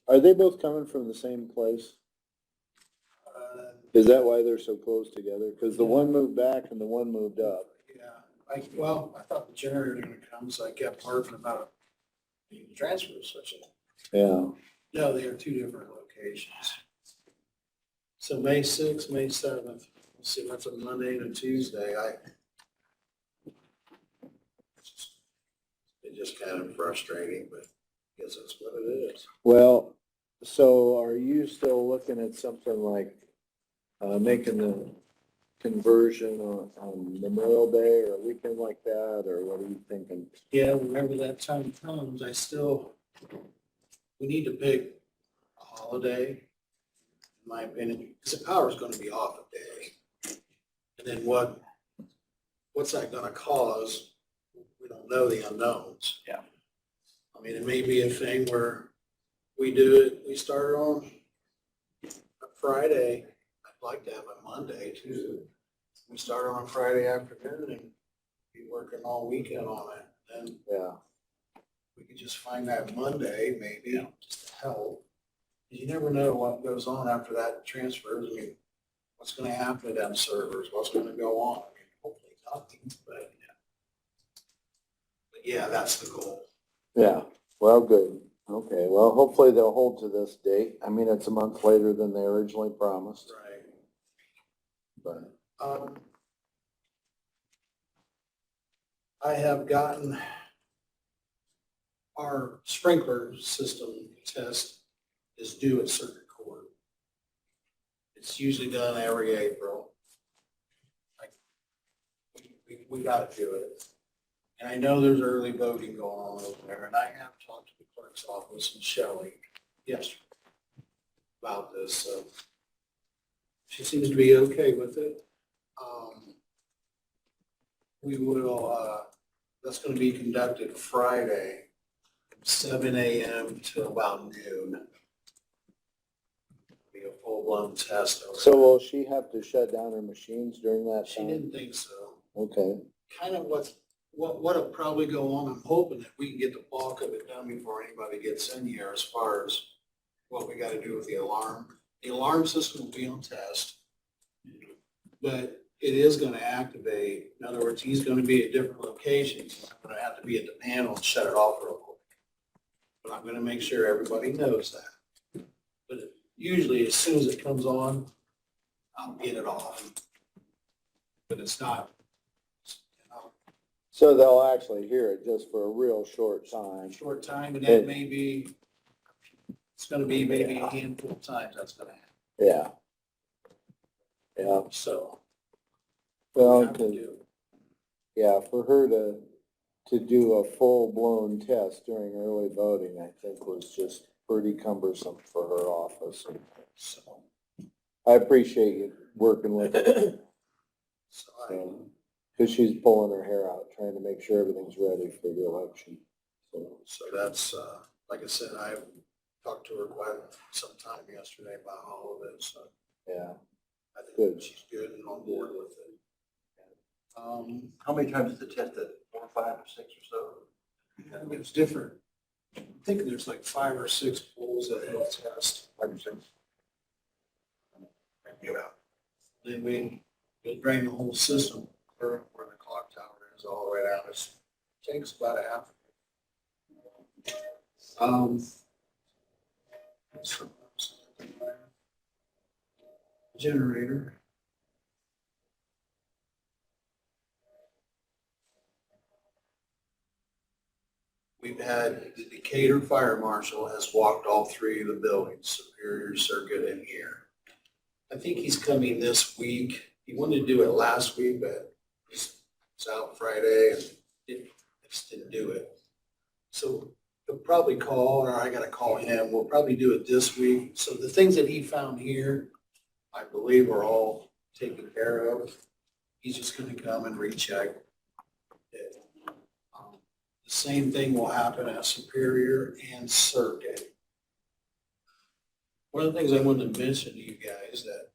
are they both coming from the same place? Is that why they're so close together? Because the one moved back and the one moved up. Yeah, I thought the generator was gonna come, so I kept harping about the transfer switch. Yeah. No, they are two different locations. So May 6th, May 7th, let's see, that's a Monday and a Tuesday, it's just kind of frustrating, but Guess that's what it is. Well, so are you still looking at something like, making the conversion on Memorial Day or a weekend like that, or what are you thinking? Yeah, whenever that time comes, we need to pick a holiday, in my opinion, because the power's gonna be off a day. And then what's that gonna cause? We don't know the unknowns. Yeah. I mean, it may be a thing where we start on a Friday. I'd like to have a Monday too. We start on a Friday afternoon and be working all weekend on it. And Yeah, we could just find that Monday maybe, just to help. You never know what goes on after that transfers. I mean, what's gonna happen to them servers? What's gonna go on? I mean, hopefully nothing, but yeah, that's the goal. yeah, well, good. Okay, well, hopefully they'll hold to this date. I mean, it's a month later than they originally promised, Right. but, I have gotten our sprinkler system test is due at circuit court. It's usually done every April. We gotta do it. And I know there's early voting going on over there, and I have talked to the clerk's office and Shelley yesterday about this, so she seems to be okay with it. We will, that's gonna be conducted Friday, from 7 a.m. to about noon. Be a full-blown test. over so there. will she have to shut down her machines during that She time? didn't think so. Okay, Kind of what'll probably go on, I'm hoping that we can get the bulk of it done before anybody gets in here as far as what we gotta do with the alarm. The alarm system will be on test, but it is gonna activate. In other words, he's gonna be at different locations. He's gonna have to be at the panel and shut it off real quick. But I'm gonna make sure everybody knows that. But usually as soon as it comes on, I'll get it off. But it's not, so they'll actually hear it just for a real short time. short time, and that may be, it's gonna be maybe a handful of times that's gonna happen, Yeah. Yeah, so. well, we have to 'cause- do it. yeah, for her to do a full-blown test during early voting, I think was just pretty cumbersome for her office. So, I appreciate you working with her, so because she's pulling her hair out, trying to make sure everything's ready for the election. so that's, like I said, I talked to her quite some time yesterday about all of it, so Yeah, I think Good. she's good and on board with it. How many times is the test? 4, 5, or 6 or so? It's different. I think there's like 5 or 6 polls that he'll test. 5 or 6. Yeah. Then we'll drain the whole system where the clock tower is all the way down. It takes about a half. Generator. We've had the Decatur Fire Marshal has walked all 3 of the buildings, Superior, Circuit, and here. I think he's coming this week. He wanted to do it last week, but he's out Friday and just didn't do it. So he'll probably call, or I gotta call him. We'll probably do it this week. So the things that he found here, I believe are all taken care of. He's just gonna come and recheck it. The same thing will happen at Superior and Circuit. One of the things I wanted to mention to you guys that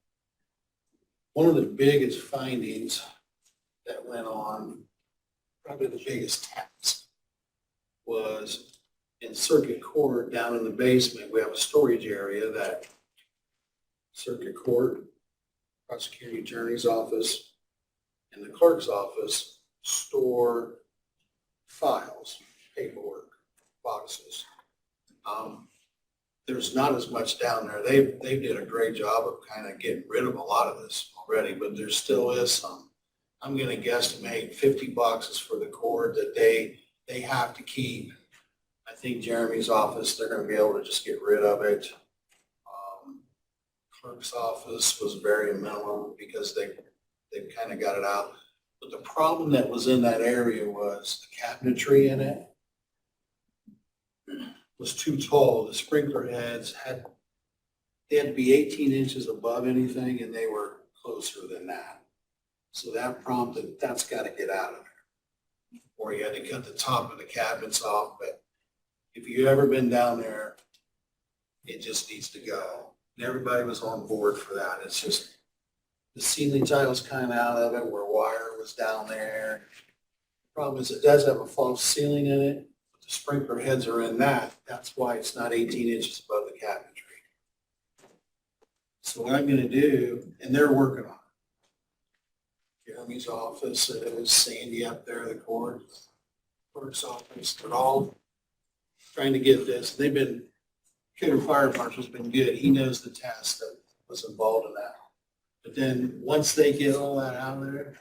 one of the biggest findings that went on, probably the biggest task, was in Circuit Court down in the basement. We have a storage area that Circuit Court, prosecuting attorney's office, and the clerk's office store files, paperwork, boxes. There's not as much down there. They did a great job of kind of getting rid of a lot of this already, but there still is some. I'm gonna guesstimate 50 boxes for the court that they have to keep. I think Jeremy's office, they're gonna be able to just get rid of it. Clerk's office was very minimal because they've kind of got it out. But the problem that was in that area was the cabinetry in it was too tall. The sprinkler heads they had to be 18 inches above anything, and they were closer than that. So that prompted, that's got to get out of there. Or you had to cut the top of the cabinets off, but if you've ever been down there, it just needs to go. And everybody was on board for that. It's just, the ceiling tile's kind of out of it where wire was down there. Problem is, it does have a false ceiling in it, but the sprinkler heads are in that. That's why it's not 18 inches above the cabinetry. So what I'm gonna do, and they're working on it. Jeremy's office, Sandy up there, the clerk's office, they're all trying to get this. They've been, Kidder Fire Marshal's been good. He knows the task that was involved in that. But then, once they get all that out of there,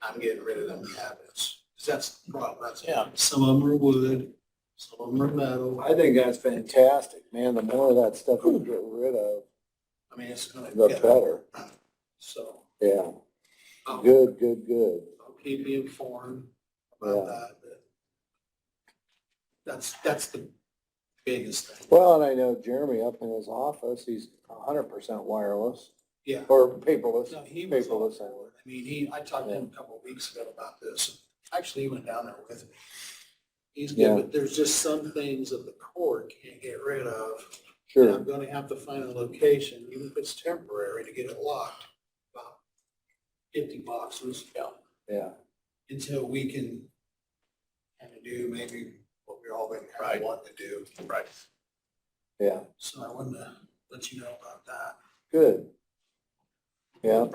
I'm getting rid of them cabinets. Because that's the problem. Some of them are wood, some of them are metal. I think that's fantastic, man. The more of that stuff we can get rid of, I mean, it's gonna the get better. So, Yeah, I'll good, good, good. keep you informed about Yeah. that. But that's the biggest thing. Well, and I know Jeremy up in his office, he's 100% wireless Yeah. or paperless. No, he was on Paperless. board. I mean, I talked to him a couple of weeks ago about this. Actually, he went down there with me. He's Yeah. good, but there's just some things that the court can't get rid of. And Sure. I'm gonna have to find a location, even if it's temporary, to get it locked. About 50 boxes. Yeah. Until we can kind of do maybe what we've all been kind of wanting to do. Right. Yeah. So I wanted to let you know about that. Good. Yeah.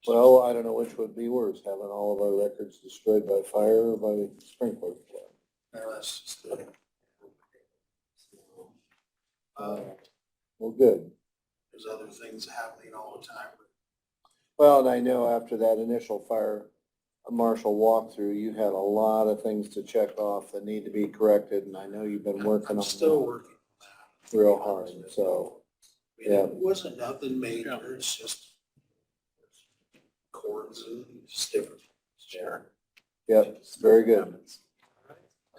Well, I don't know which would be worse, having all of our records destroyed by fire or by sprinkler flood. No, that's just it. Well, good. There's other things happening all the time. Well, and I know after that initial fire marshal walkthrough, you had a lot of things to check off that need to be corrected, and I know you've been working I'm on still that working on that. real hard, so, I mean, yeah. it wasn't nothing major, it's just cords and just different. Sure. yep, very good.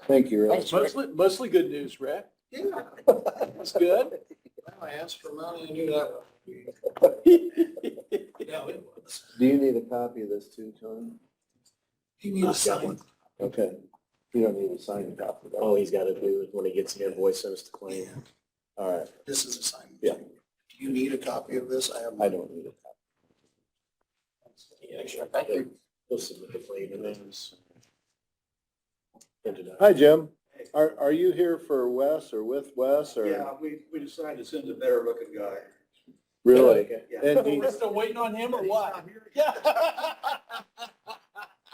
Thank you, Rick. Mostly good news, Rick. Yeah. That's good. I asked for money, I knew that. Yeah, it was. Do you need a copy of this too, Tony? You need a sign. Okay. You don't need a signed copy. though. All he's got to do is when he gets the invoice, sends to claim. All right, This is a sign. Yeah. Do you need a copy of this? I have. I don't need a copy. Yeah, sure. Thank you. He'll submit the claim and then it's printed out. Hi, Jim. Are you here for Wes or with Wes or? we decided to send a better looking guy. Really? Okay. And he, We're still waiting on him or what?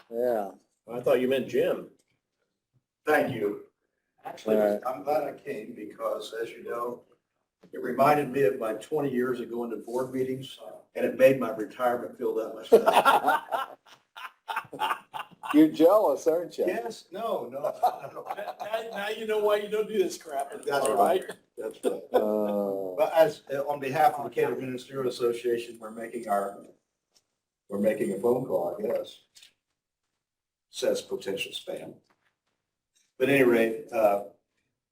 yeah, I thought you meant Jim. Thank you. Actually, All right. I'm glad I came because, as you know, it reminded me of my 20 years of going to board meetings, and it made my retirement feel that much better. you're jealous, aren't you? Yes, no. Now you know why you don't do this crap. That's All right. right. That's right. Uh, But as, on behalf of the Decatur Ministerial Association, we're making a phone call, I guess. Says potential spam. But at any rate,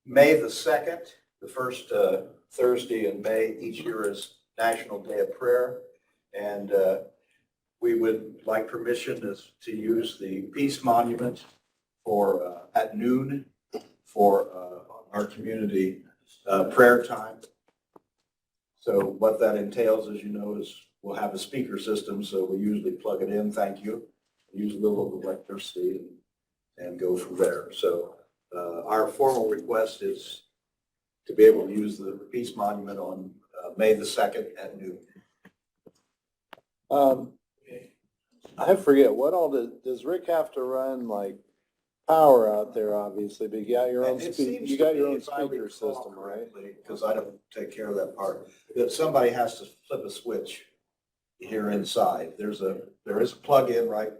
May the 2nd, the first Thursday in May each year is National Day of Prayer. And we would like permission to use the Peace Monument for, at noon for our community prayer time. So what that entails, as you know, is we'll have a speaker system, so we usually plug it in, thank you, use a little electricity and go from there. So our formal request is to be able to use the Peace Monument on May the 2nd at noon. I forget, what all does Rick have to run, like, power out there, obviously, but you got your own, It seems you to got be, your own if I speaker recall system, right? correctly, because I don't take care of that part, that somebody has to flip a switch here inside. There is a plug-in right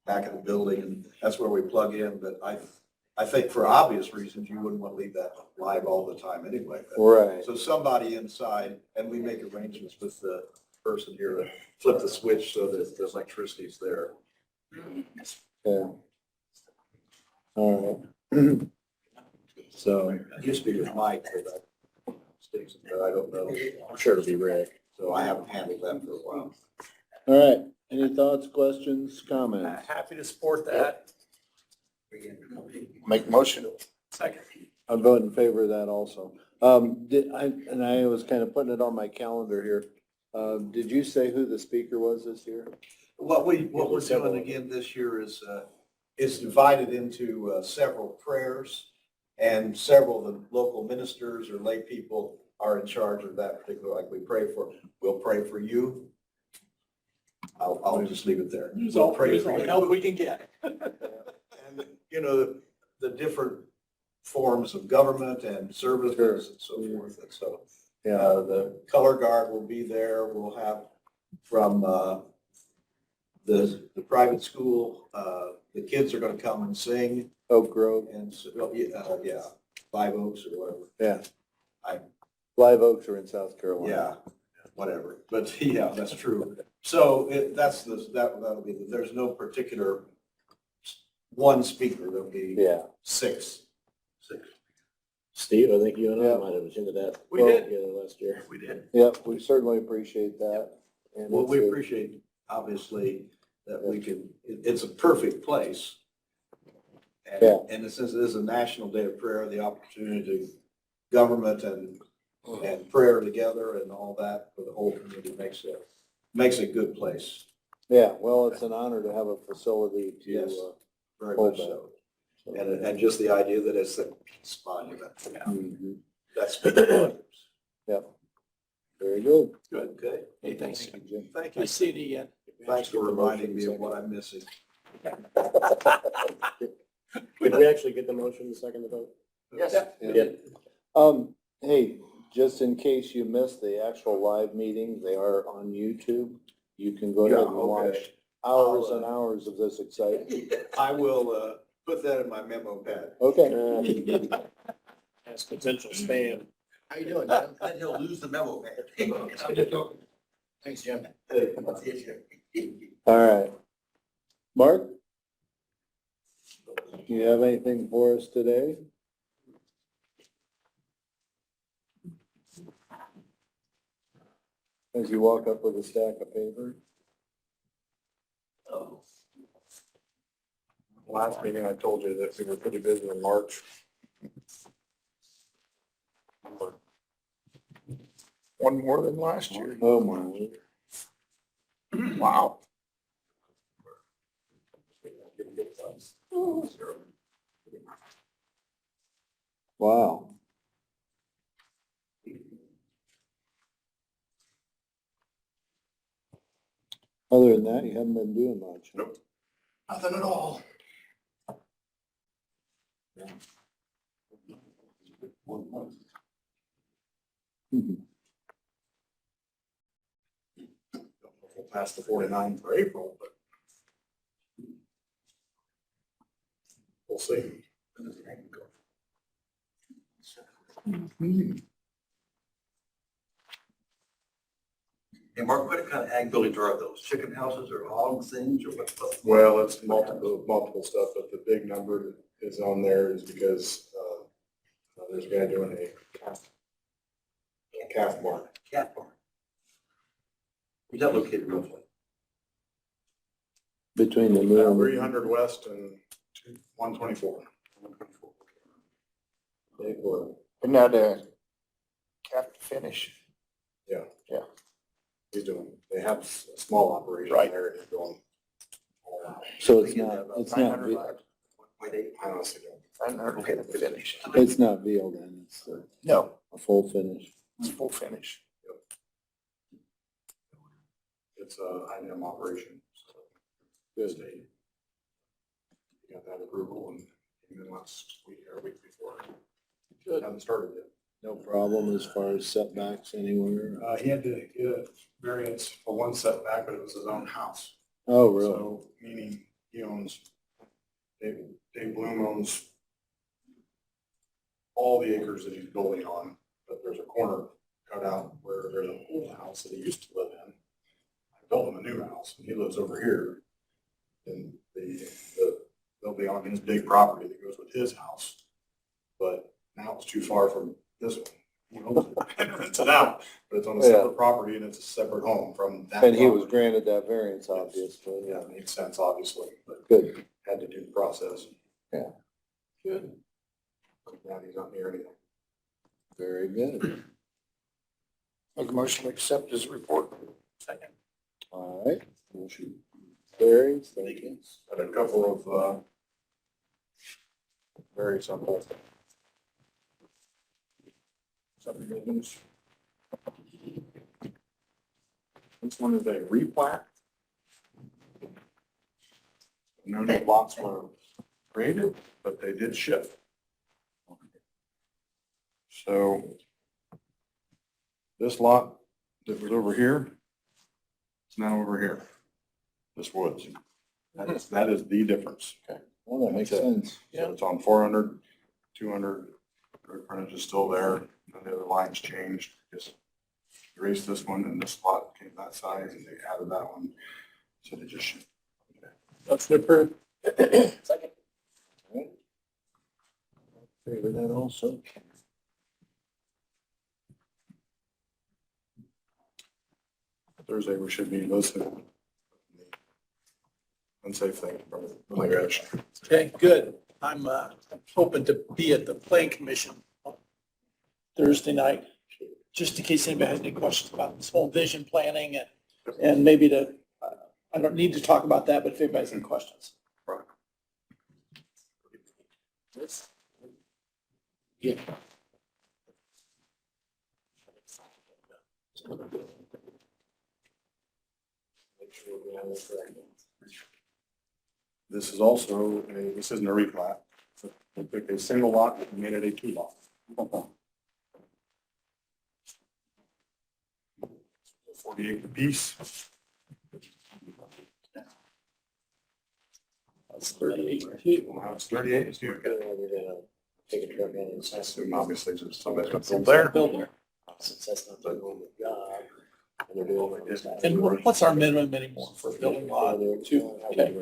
back of the building, and that's where we plug in, but I think for obvious reasons, you wouldn't want to leave that live all the time anyway. But- Right. So somebody inside, and we make arrangements with the person here to flip the switch so that the electricity's there. Yeah. All right. So, It used to be with Mike for that station, but I don't know. I'm sure it'll be Rick, so I haven't handled that for a while. all right. Any thoughts, questions, comments? Happy to support that. Make motion. Second. I'm voting in favor of that also. And I was kind of putting it on my calendar here. Did you say who the speaker was this year? What we're doing again this year is divided into several prayers, and several of the local ministers or lay people are in charge of that particular, like we'll pray for you. I'll just leave it there. Use We'll all pray for the you. help we can get. And, you know, the different forms of government and services and so forth. And so Yeah, the color guard will be there. We'll have from the private school, the kids are going to come and sing, Oak Grove, and so, yeah, Live Oaks or whatever. yeah. I- Live Oaks are in South Carolina. Yeah, whatever. But yeah, that's true. So that'll be, there's no particular one speaker. There'll be Yeah. six. Steve, I think you and I Yeah. might have attended that. We did. Together last year. We did. Yep, we certainly appreciate that. And Well, we it's a- appreciate, obviously, that we can, it's a perfect place. And- Yeah. And since it is a National Day of Prayer, the opportunity to government and prayer together and all that for the whole community makes it a good place, Yeah, well, it's an honor to have a facility to, Yes. very Hold much that. so. And just the idea that it's a peace monument, Mhm. that's speaks volumes. Yep. Very good. Good. Okay, Hey, thanks. Thank you, Jim. thank you. Nice seeing you again. Thanks for reminding me of what I'm missing. Did we actually get the motion to second the vote? Yes. Yeah. Hey, just in case you missed the actual live meeting, they are on YouTube. You can go ahead and Yeah, watch okay. hours I'll, and hours of this excitement. I will put that in my memo pad. Okay. As potential spam. How you doing, Jim? Then he'll lose the memo. Thanks, Jim. All right. Mark? Do you have anything for us today? As you walk up with a stack of paper? Last meeting, I told you that we were pretty busy in March. One more than last year. Oh, my word. Wow. Wow. Other than that, you haven't been doing much. Huh? Nothing at all. Mhm. We'll pass the 49 for April, but we'll see. Hey, Mark, what kind of ag buildings are those? Chicken houses or hog things or what? Well, it's multiple stuff, but the big number is on there is because, there's a guy doing a calf barn. Cat barn. Where's that located roughly? Between the mill and 300 west and 124. Isn't that a cap to finish? Yeah. Yeah. He's doing, they have a small operation Right. there, and he's doing. so it's not, it's not, 900 bucks. I honestly don't. 900 cap to finish. it's not veal then, it's No, a full finish. it's full finish. It's a INM operation. So Good. state. Got that approval and even last week or week before. Haven't started yet. No problem as far as setbacks anywhere? He had to get a variance for one setback, but it was his own house. Oh, really? So, meaning he owns, Dave Bloom owns all the acres that he's building on, but there's a corner cut out where there's an old house that he used to live in. I built him a new house, and he lives over here. And they'll be on his big property that goes with his house. But now it's too far from this one. He owns it and rents it out, but it's on a separate property and it's a separate home from that. And he was property. granted that variance, obviously. Yeah, it makes sense, obviously, but Good. had to do the process. Yeah. Good. I'm glad he's not near anything. Very good. Make a motion to accept his report. Second. All right. Motion carries. Thank you. Had a couple of, very simple subdivisions. This one is a replat. No new lots were created, but they did shift. So this lot that was over here is now over here. This woods. That is the difference. Okay. Well, that makes sense. So it's on 400, 200, road frontage is still there, and the other lines changed, just erased this one, and this lot came that size, and they added that one, so they just. Motion approved. Second. Favor that also. Thursday, we should be listening. Unsafe thing from migration. Okay, good. I'm hoping to be at the Plan Commission on Thursday night, just in case anybody has any questions about this whole vision planning and maybe I don't need to talk about that, but if anybody has any questions. Right. Yeah. This is also this isn't a replat. We took a single lot and made it a two lot. 48 apiece. That's 38 feet. Well, it's 38 is here. We're gonna take a trip in and I assume obviously there's somebody's gonna build There. there. Build there. since that's not their normal job. And they're doing this. And what's our minimum anymore for building lot? Two, okay.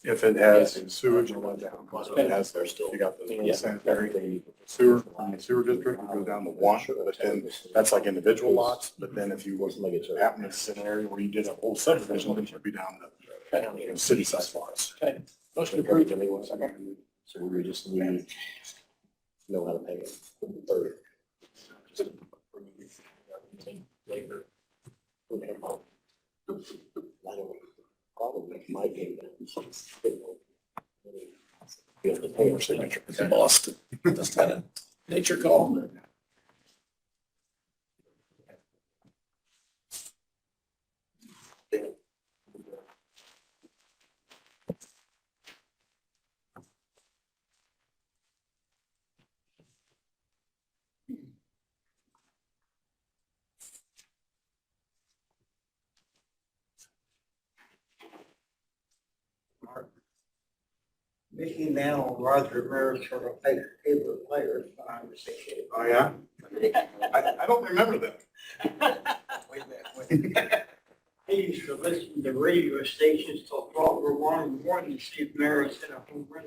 If it has sewage, it went down. It has, you got the sanitary sewer, in the sewer district, it goes down to one, but then that's like individual lots. But then if you happen to sit in an area where you did a whole subdivision, then you'd be down to city size lots. Okay, motion approved. So we just need to know how to pay it. Or- Later. Okay. I don't probably my game. You have to pay your signature. Boston, just had a nature call. Mickey now and Roger Ramirez for a favorite players. I was thinking. Oh, yeah? I don't remember that. I used to listen to radio stations till 12 or 1 in the morning to see if Mary's hit a home run.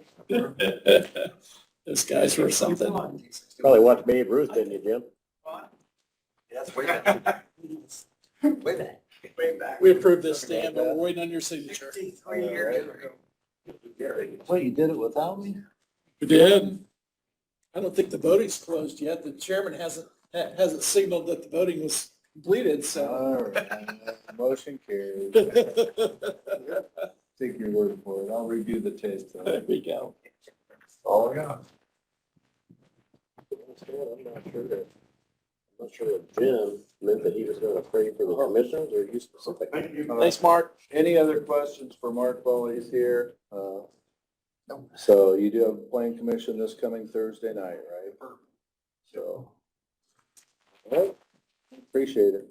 Those guys were something. Probably watched Babe Ruth, didn't you, Jim? That's way back. Way back. Way back. We approved this, Dan, but we're waiting on your signature. 63 years ago. Wait, you did it without me? We did. I don't think the voting's closed yet. The chairman hasn't signaled that the voting was completed, so. All right, motion carries. Take your word for it. I'll review the taste. There we go. All I got. I'm not sure if Jim meant that he was gonna pray for the commissioners or you specifically. Thank you. Thanks, Mark. Any other questions for Mark while he's here? So you do have a plan commission this coming Thursday night, right? So. All right, appreciate it.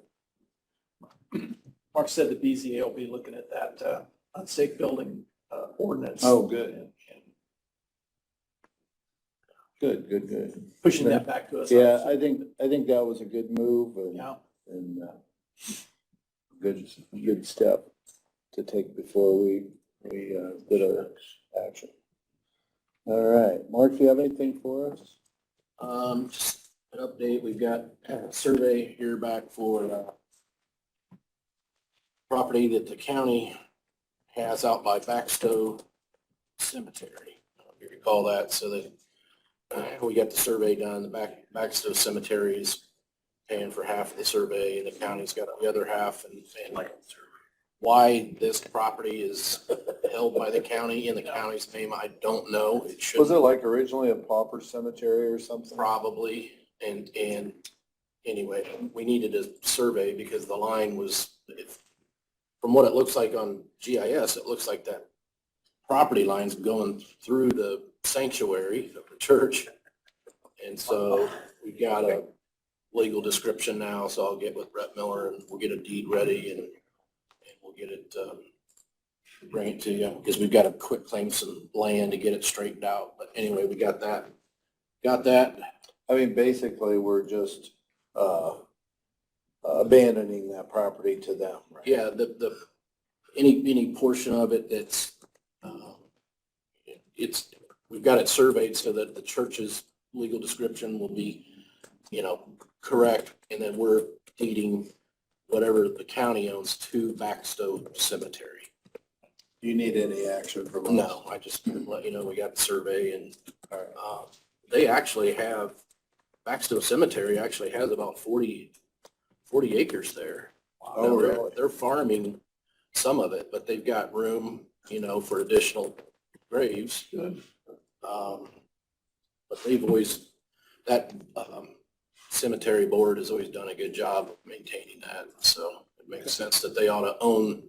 Mark said the BZA will be looking at that unsafe building ordinance. Oh, good. Good. Pushing that back to us. Yeah, I think that was a good move Yeah. and good step to take before we did our action. All right, Mark, do you have anything for us? Just an update, we've got a survey here back for, property that the county has out by Backstow Cemetery. If you recall that, so that, we got the survey done, the Backstow Cemetery is paying for half of the survey, and the county's got the other half, and why this property is held by the county in the county's name, I don't know. It should. Was it like originally a pauper cemetery or something? Probably, and anyway, we needed a survey because the line was, from what it looks like on GIS, it looks like that property line's going through the sanctuary of the church. And so we've got a legal description now, so I'll get with Brett Miller and we'll get a deed ready and we'll get it, bring it to you, because we've got to quit claim some land to get it straightened out. But anyway, we got that. I mean, basically, we're just abandoning that property to them, right? Yeah, any portion of it that's, we've got it surveyed so that the church's legal description will be, correct, and then we're deeding whatever the county owns to Backstow Cemetery. Do you need any action from us? No, I just let you know, we got the survey and, they actually have, Backstow Cemetery actually has about 40 acres there. Oh, really? They're farming some of it, but they've got room, for additional graves. Good. But they've always, that cemetery board has always done a good job of maintaining that. So it makes sense that they ought to own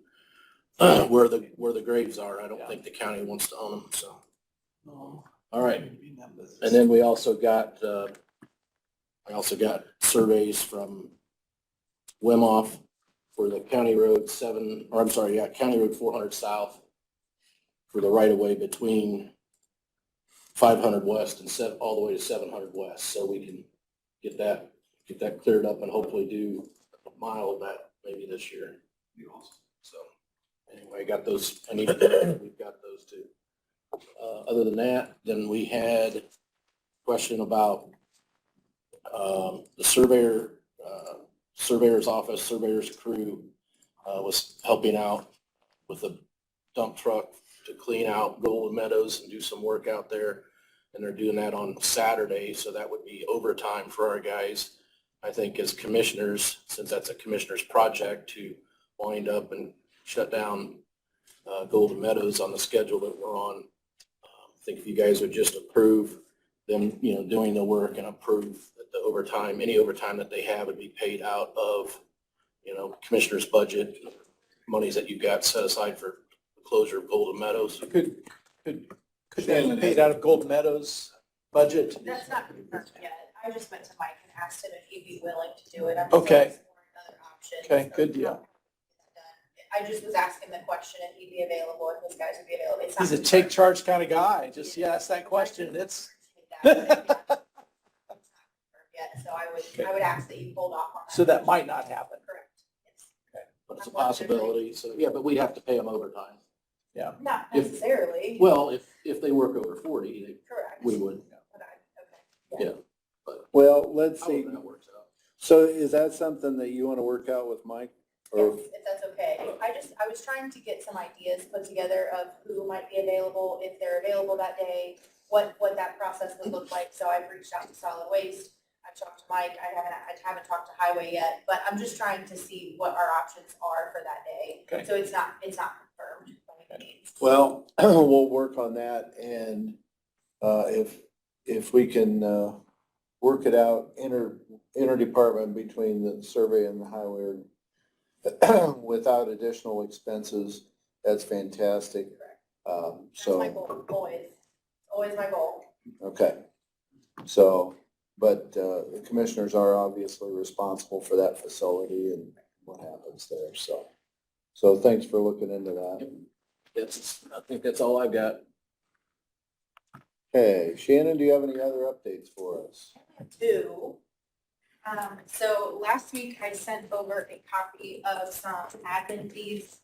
where the graves are. I don't think the county wants to own them, so. All right. And then we also got, surveys from Wimoff for the County Road County Road 400 South for the right of way between 500 West and all the way to 700 West. So we can get that cleared up and hopefully do a mile of that maybe this year. So anyway, got those. We've got those too. Other than that, then we had a question about the surveyor's office, surveyor's crew was helping out with a dump truck to clean out Golden Meadows and do some work out there. And they're doing that on Saturday, so that would be overtime for our guys. I think as commissioners, since that's a commissioner's project, to wind up and shut down Golden Meadows on the schedule that we're on. I think if you guys would just approve them, doing the work and approve that the overtime, any overtime that they have would be paid out of, commissioner's budget, monies that you've got set aside for the closure of Golden Meadows. Could that be paid out of Golden Meadows budget? That's not confirmed yet. I just went to Mike and asked him if he'd be willing to do it. I'm Okay. still exploring other options. Okay, good deal. I just was asking the question if he'd be available, if his guys would be available. It's not He's a confirmed. take charge kind of guy. Just, ask that question. It's, It's not confirmed yet, so I would ask that you hold off on that. so that might not happen. Correct. Yes. But it's a possibility, so, yeah, but we'd have to pay them overtime. Not If- necessarily. Well, if they work over 40, Correct. we would. Okay. Yeah. Well, let's see. However that works out. So is that something that you want to work out with Mike? Or Yes, if that's okay. I was trying to get some ideas put together of who might be available, if they're available that day, what that process would look like. So I've reached out to Solid Waste. I've talked to Mike. I haven't talked to Highway yet, but I'm just trying to see what our options are for that day. Okay. So it's not confirmed by any means. well, we'll work on that, and if we can work it out interdepartment between the survey and the highway without additional expenses, that's fantastic. That's my goal, always my goal. Okay. So, but the commissioners are obviously responsible for that facility and what happens there, so thanks for looking into that. I think that's all I've got. Okay, Shannon, do you have any other updates for us? Two. So last week I sent over a copy of some admin fees,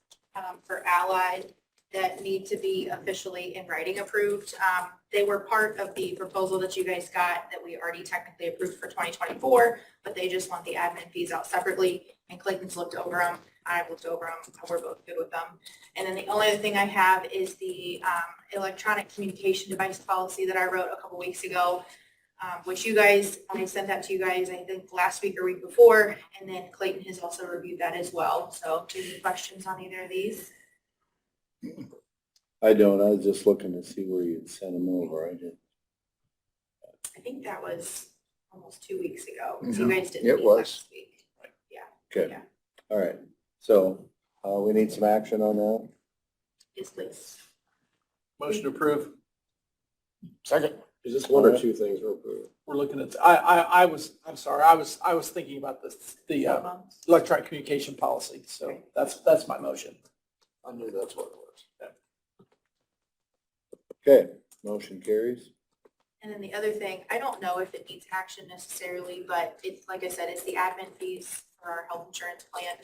for Allied that need to be officially in writing approved. They were part of the proposal that you guys got that we already technically approved for 2024, but they just want the admin fees out separately, and Clayton's looked over them. I've looked over them, and we're both good with them. And then the only other thing I have is the electronic communication device policy that I wrote a couple weeks ago, which you guys, I sent that to you guys, I think last week or week before, and then Clayton has also reviewed that as well. So any questions on either of these? I don't, I was just looking to see where you'd sent them over, I didn't. I think that was almost 2 weeks ago, because you guys didn't It meet was. last week. Yeah, Good, Yeah. all right, so, we need some action on that? yes, please. Motion to approve. Second. Is this one or two things we're approving? We're looking at, I'm sorry, I was thinking about the electronic communication policy, so that's my motion. I knew that's what it was. Okay, motion carries. And then the other thing, I don't know if it needs action necessarily, but it's, like I said, it's the admin fees for our health insurance plan.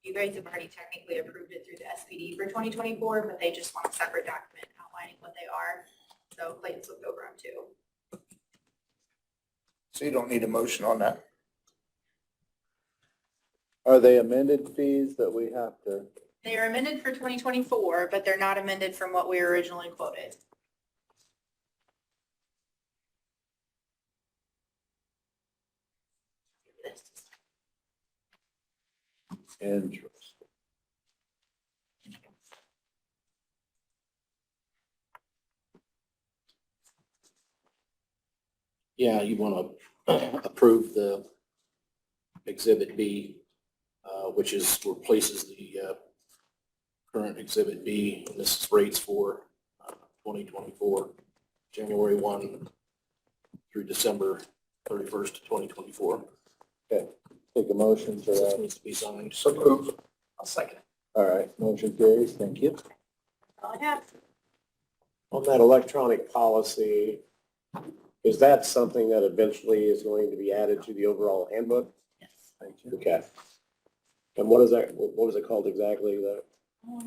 You guys have already technically approved it through the SPD for 2024, but they just want a separate document outlining what they are. So Clayton's looked over them too. So you don't need a motion on that? Are they amended fees that we have to? They are amended for 2024, but they're not amended from what we originally quoted. Interesting. Yeah, you want to approve the Exhibit B, which replaces the current Exhibit B. And this is rates for 2024, January 1 through December 31st, 2024. Okay, take a motion for This that. needs to be signed. So move. I'll second it. All right, motion carries, thank you. All I have. On that electronic policy, is that something that eventually is going to be added to the overall handbook? Yes. Okay. And what is that, what was it called exactly?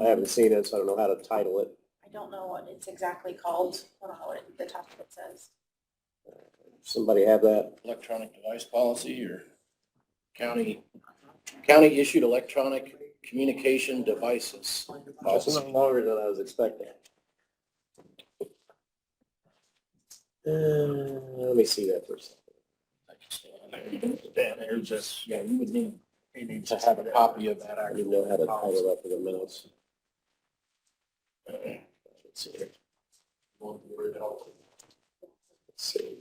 I haven't seen it, so I don't know how to title it. I don't know what it's exactly called. I don't know what the top of it says. Somebody have that? Electronic device policy or county issued electronic communication devices. That's a little longer than I was expecting. Let me see that for a second. There's just, yeah, you would need to have a copy of that. I didn't know how to title that for the minutes. Let's see here. Let's see.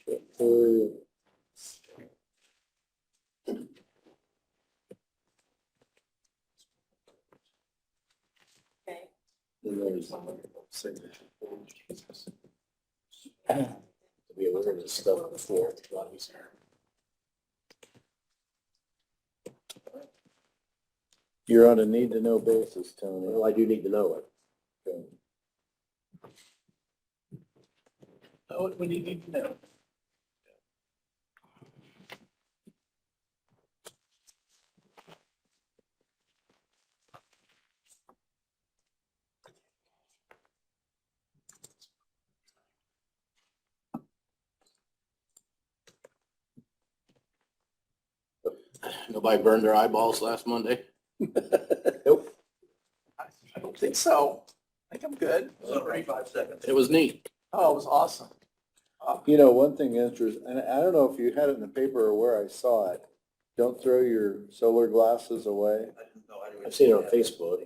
To approve. Okay. And there's signature. To be aware of this stuff before. You're on a need-to-know basis, Tony. Well, I do need to know it. Okay. What do you need to know? Nobody burned their eyeballs last Monday? Nope. I don't think so. I think I'm good. 35 seconds. It was neat. Oh, it was awesome. You know, one thing interesting, and I don't know if you had it in the paper or where I saw it, don't throw your solar glasses away. I've seen it on Facebook.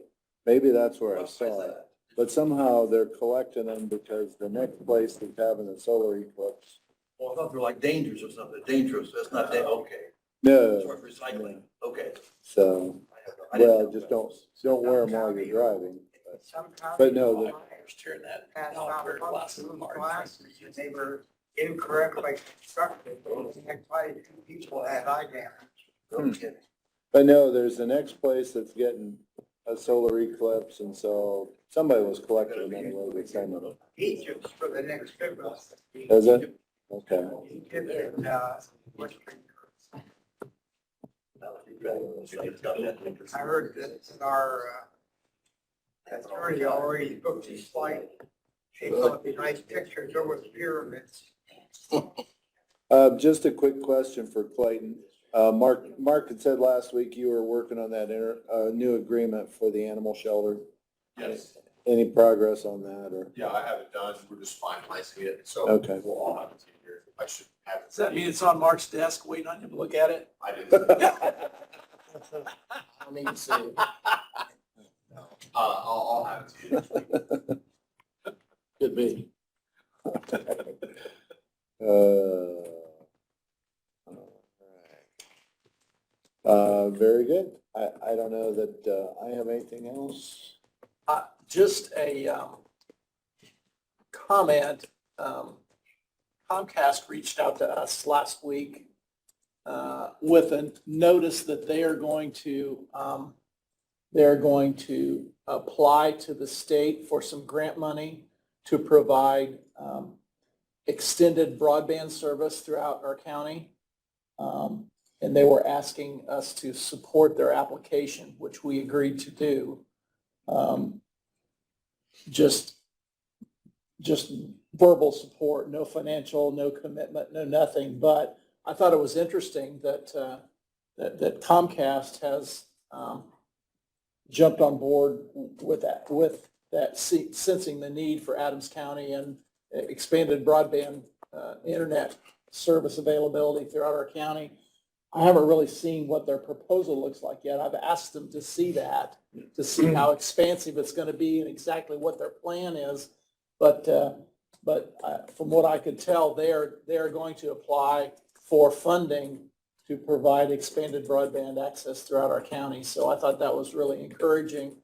Maybe that's where I saw it. But somehow they're collecting them because the next place that's having a solar eclipse. Well, I thought they were like dangers or something, dangerous, that's not that, okay. No, Sort of recycling, okay. so, I didn't well, know just that. don't wear them while you're driving. Sometimes. But no, the- Tearing that. Passed not out wear glasses those apart. glasses, and they were incorrectly constructed. That's why people had eye damage. But no, there's the next place that's getting a solar eclipse, and so somebody was collecting them anyway, we kind of, Egypt for the next big one. is it? Okay. Egypt and, Western Europe. I heard that our, attorney already booked his flight. He thought the nice pictures over the pyramids. Just a quick question for Clayton. Mark had said last week you were working on that new agreement for the animal shelter. Yes, Any progress on that, or? yeah, I have it done, we're just finalizing it, so. Okay. We'll all have it here, I should have it. Does that mean it's on Mark's desk waiting on him to look at it? I didn't. I don't need to see it. I'll have it to you. Could be. Very good. I don't know that, I have anything else. Just a comment. Comcast reached out to us last week with a notice that they are going to apply to the state for some grant money to provide extended broadband service throughout our county. And they were asking us to support their application, which we agreed to do. Just verbal support, no financial, no commitment, no nothing. But I thought it was interesting that that Comcast has jumped on board with that, sensing the need for Adams County and expanded broadband internet service availability throughout our county. I haven't really seen what their proposal looks like yet. I've asked them to see that, to see how expansive it's going to be and exactly what their plan is. But from what I could tell, they are going to apply for funding to provide expanded broadband access throughout our county. So I thought that was really encouraging.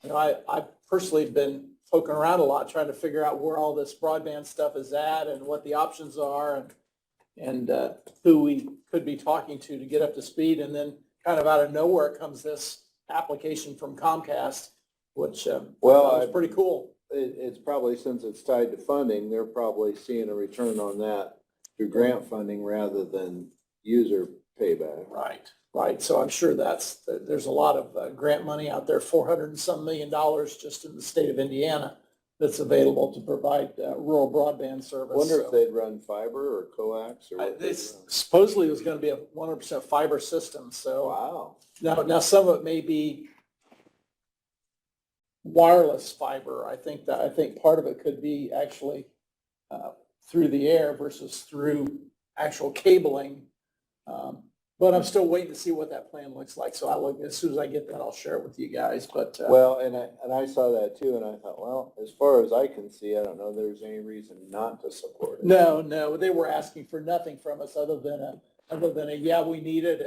You know, I personally have been poking around a lot, trying to figure out where all this broadband stuff is at and what the options are and who we could be talking to get up to speed. And then kind of out of nowhere comes this application from Comcast, which was pretty cool. It's probably, since it's tied to funding, they're probably seeing a return on that through grant funding rather than user payback. Right. So I'm sure there's a lot of grant money out there, $400 and some million just in the state of Indiana that's available to provide rural broadband service. Wonder if they'd run fiber or coax or what they'd run. Supposedly it was going to be a 100% fiber system. So Wow. now some of it may be wireless fiber. I think part of it could be actually through the air versus through actual cabling. But I'm still waiting to see what that plan looks like. So as soon as I get that, I'll share it with you guys. But Well, and I saw that too, and I thought, well, as far as I can see, I don't know there's any reason not to support it. no, they were asking for nothing from us other than a yeah, we need it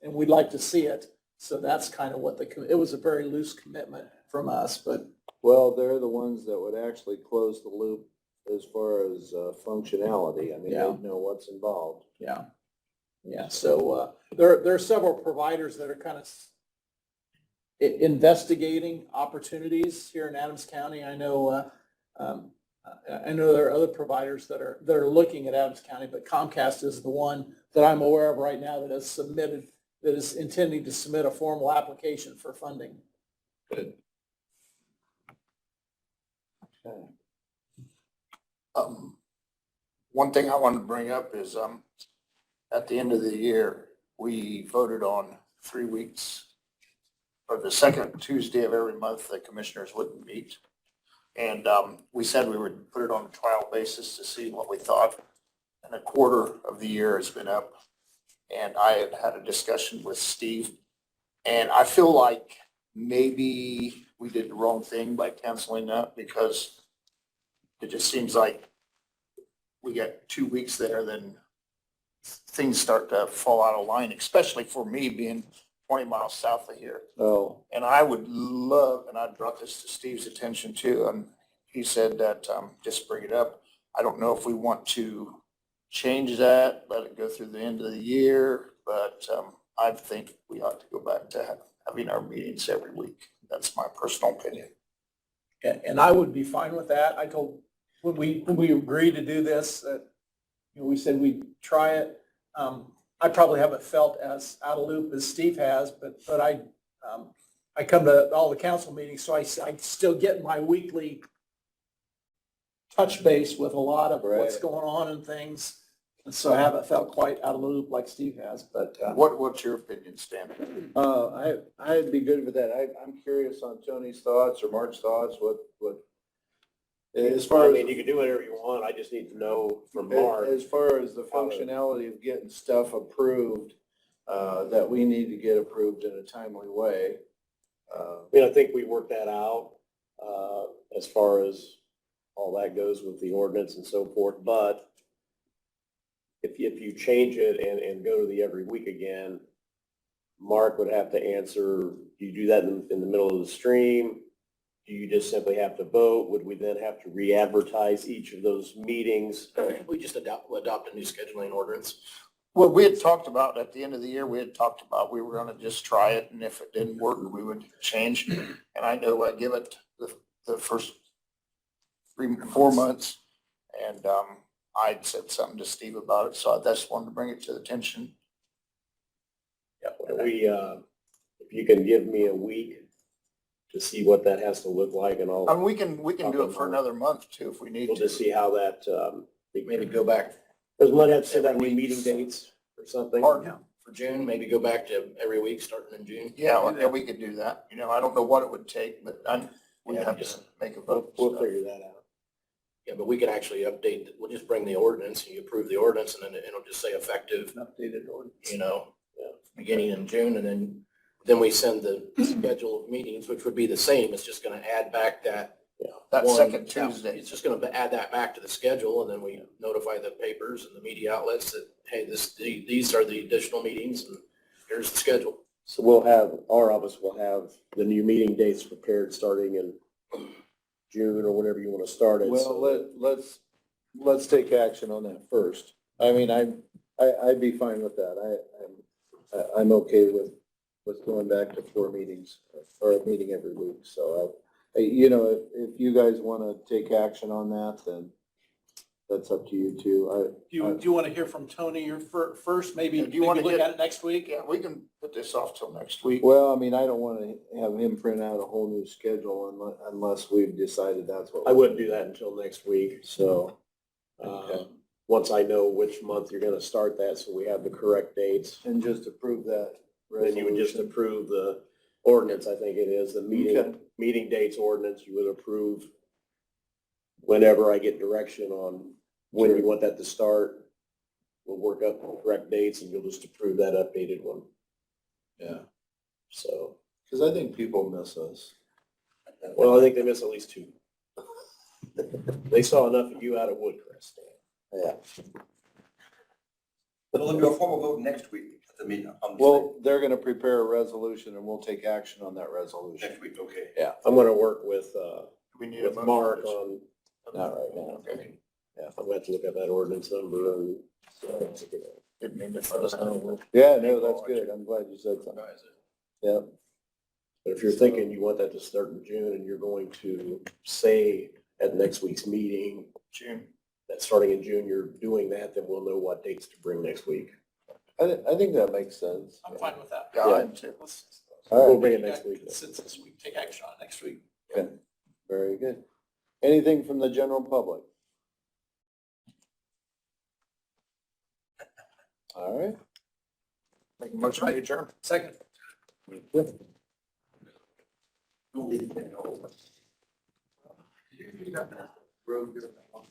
and we'd like to see it. So that's kind of what it was, a very loose commitment from us, but. Well, they're the ones that would actually close the loop as far as functionality. I mean, Yeah. they know what's involved. Yeah. So there are several providers that are kind of investigating opportunities here in Adams County. I know there are other providers that are looking at Adams County, but Comcast is the one that I'm aware of right now that is intending to submit a formal application for funding. Good. Okay. One thing I wanted to bring up is, at the end of the year, we voted on 3 weeks, or the second Tuesday of every month, the commissioners wouldn't meet. And we said we would put it on a trial basis to see what we thought. And a quarter of the year has been up. And I had a discussion with Steve. And I feel like maybe we did the wrong thing by canceling that, because it just seems like we got 2 weeks there, then things start to fall out of line, especially for me being 20 miles south of here. Oh, And I would love, and I brought this to Steve's attention too, and he said that, just bring it up. I don't know if we want to change that, let it go through the end of the year, but I think we ought to go back to having our meetings every week. That's my personal opinion. And I would be fine with that. I told, when we agreed to do this, we said we'd try it. I probably haven't felt as out of loop as Steve has, but I come to all the council meetings, so I still get my weekly touch base with a lot of what's Right. going on and things. And so I haven't felt quite out of the loop like Steve has, but, What's your opinion, Stan? I'd be good with that. I'm curious on Tony's thoughts or Mark's thoughts, as far I as, mean, you can do whatever you want. I just need to know from Mark. as far as the functionality of getting stuff approved, that we need to get approved in a timely way. I mean, I think we worked that out, as far as all that goes with the ordinance and so forth, but if you change it and go to the every week again, Mark would have to answer, do you do that in the middle of the stream? Do you just simply have to vote? Would we then have to re-advertise each of those meetings? We just adopt a new scheduling ordinance. Well, we had talked about, at the end of the year, we were gonna just try it, and if it didn't work, we would change. And I know I give it the first 3-4 months, and, I'd said something to Steve about it, so I just wanted to bring it to the attention. We, if you can give me a week to see what that has to look like and all, And we can do it for another month too, if we need we'll to. just see how that, Maybe go back does one have to set out new meeting dates or something? Pardon? for June, maybe go back to every week starting in June. Yeah, we could do that. I don't know what it would take, but we'd have to make a vote. We'll figure that out. Yeah, but we could actually update, we'll just bring the ordinance, and you approve the ordinance, and then it'll just say effective, updated ordinance. beginning in June, and then we send the schedule of meetings, which would be the same. It's just gonna add back that. That one- second Tuesday. It's just gonna add that back to the schedule, and then we notify the papers and the media outlets that, hey, these are the additional meetings, and here's the schedule. So our office will have the new meeting dates prepared starting in June or whenever you want to start it. Well, let's take action on that first. I mean, I'd be fine with that. I'm okay with going back to 4 meetings or a meeting every week. So if you guys want to take action on that, then that's up to you too. Do you want to hear from Tony first? Maybe, Do you wanna look get- at it next week? Yeah, we can put this off till next week. Well, I mean, I don't want to have him print out a whole new schedule unless we've decided that's what. I wouldn't do that until next week. So, Once I know which month you're going to start that, so we have the correct dates, and just approve that then you would just resolution. approve the ordinance, I think it is, the Okay. meeting dates ordinance, you would approve whenever I get direction on when you want that to start. We'll work up the correct dates and you'll just approve that updated one. Yeah, So, because I think people miss us. well, I think they miss at least 2. They saw enough of you out of Woodcrest. Yeah. We'll do a formal vote next week at the meeting. Well, they're going to prepare a resolution and we'll take action on that resolution. Next week, okay. I'm going to work with We need a motion. Mark on, Not right now. Okay. I'm going to have to look at that ordinance number and. Didn't mean to throw us out. Yeah, no, that's good. I'm glad you said something. Yeah. But if you're thinking you want that to start in June and you're going to say at next week's meeting June. that starting in June, you're doing that, then we'll know what dates to bring next week. I think that makes sense. I'm fine with that. Yeah, I too. All We'll right, bring it next week. Consensus, we take action on it next week. very good. Anything from the general public? All right. Make a motion to adjourn. Second.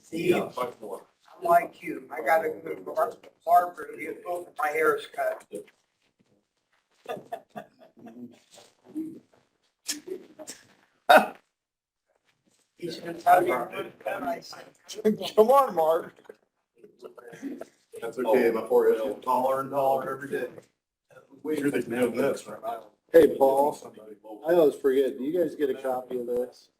Steve, I'm like you, I gotta go to the barber to get both of my hairs cut. He's gonna tell you what I said. Come on, Mark. That's okay, my forehead's getting taller and taller every day. Sure they know this, right? Hey, Paul, I always forget, do you guys get a copy of this?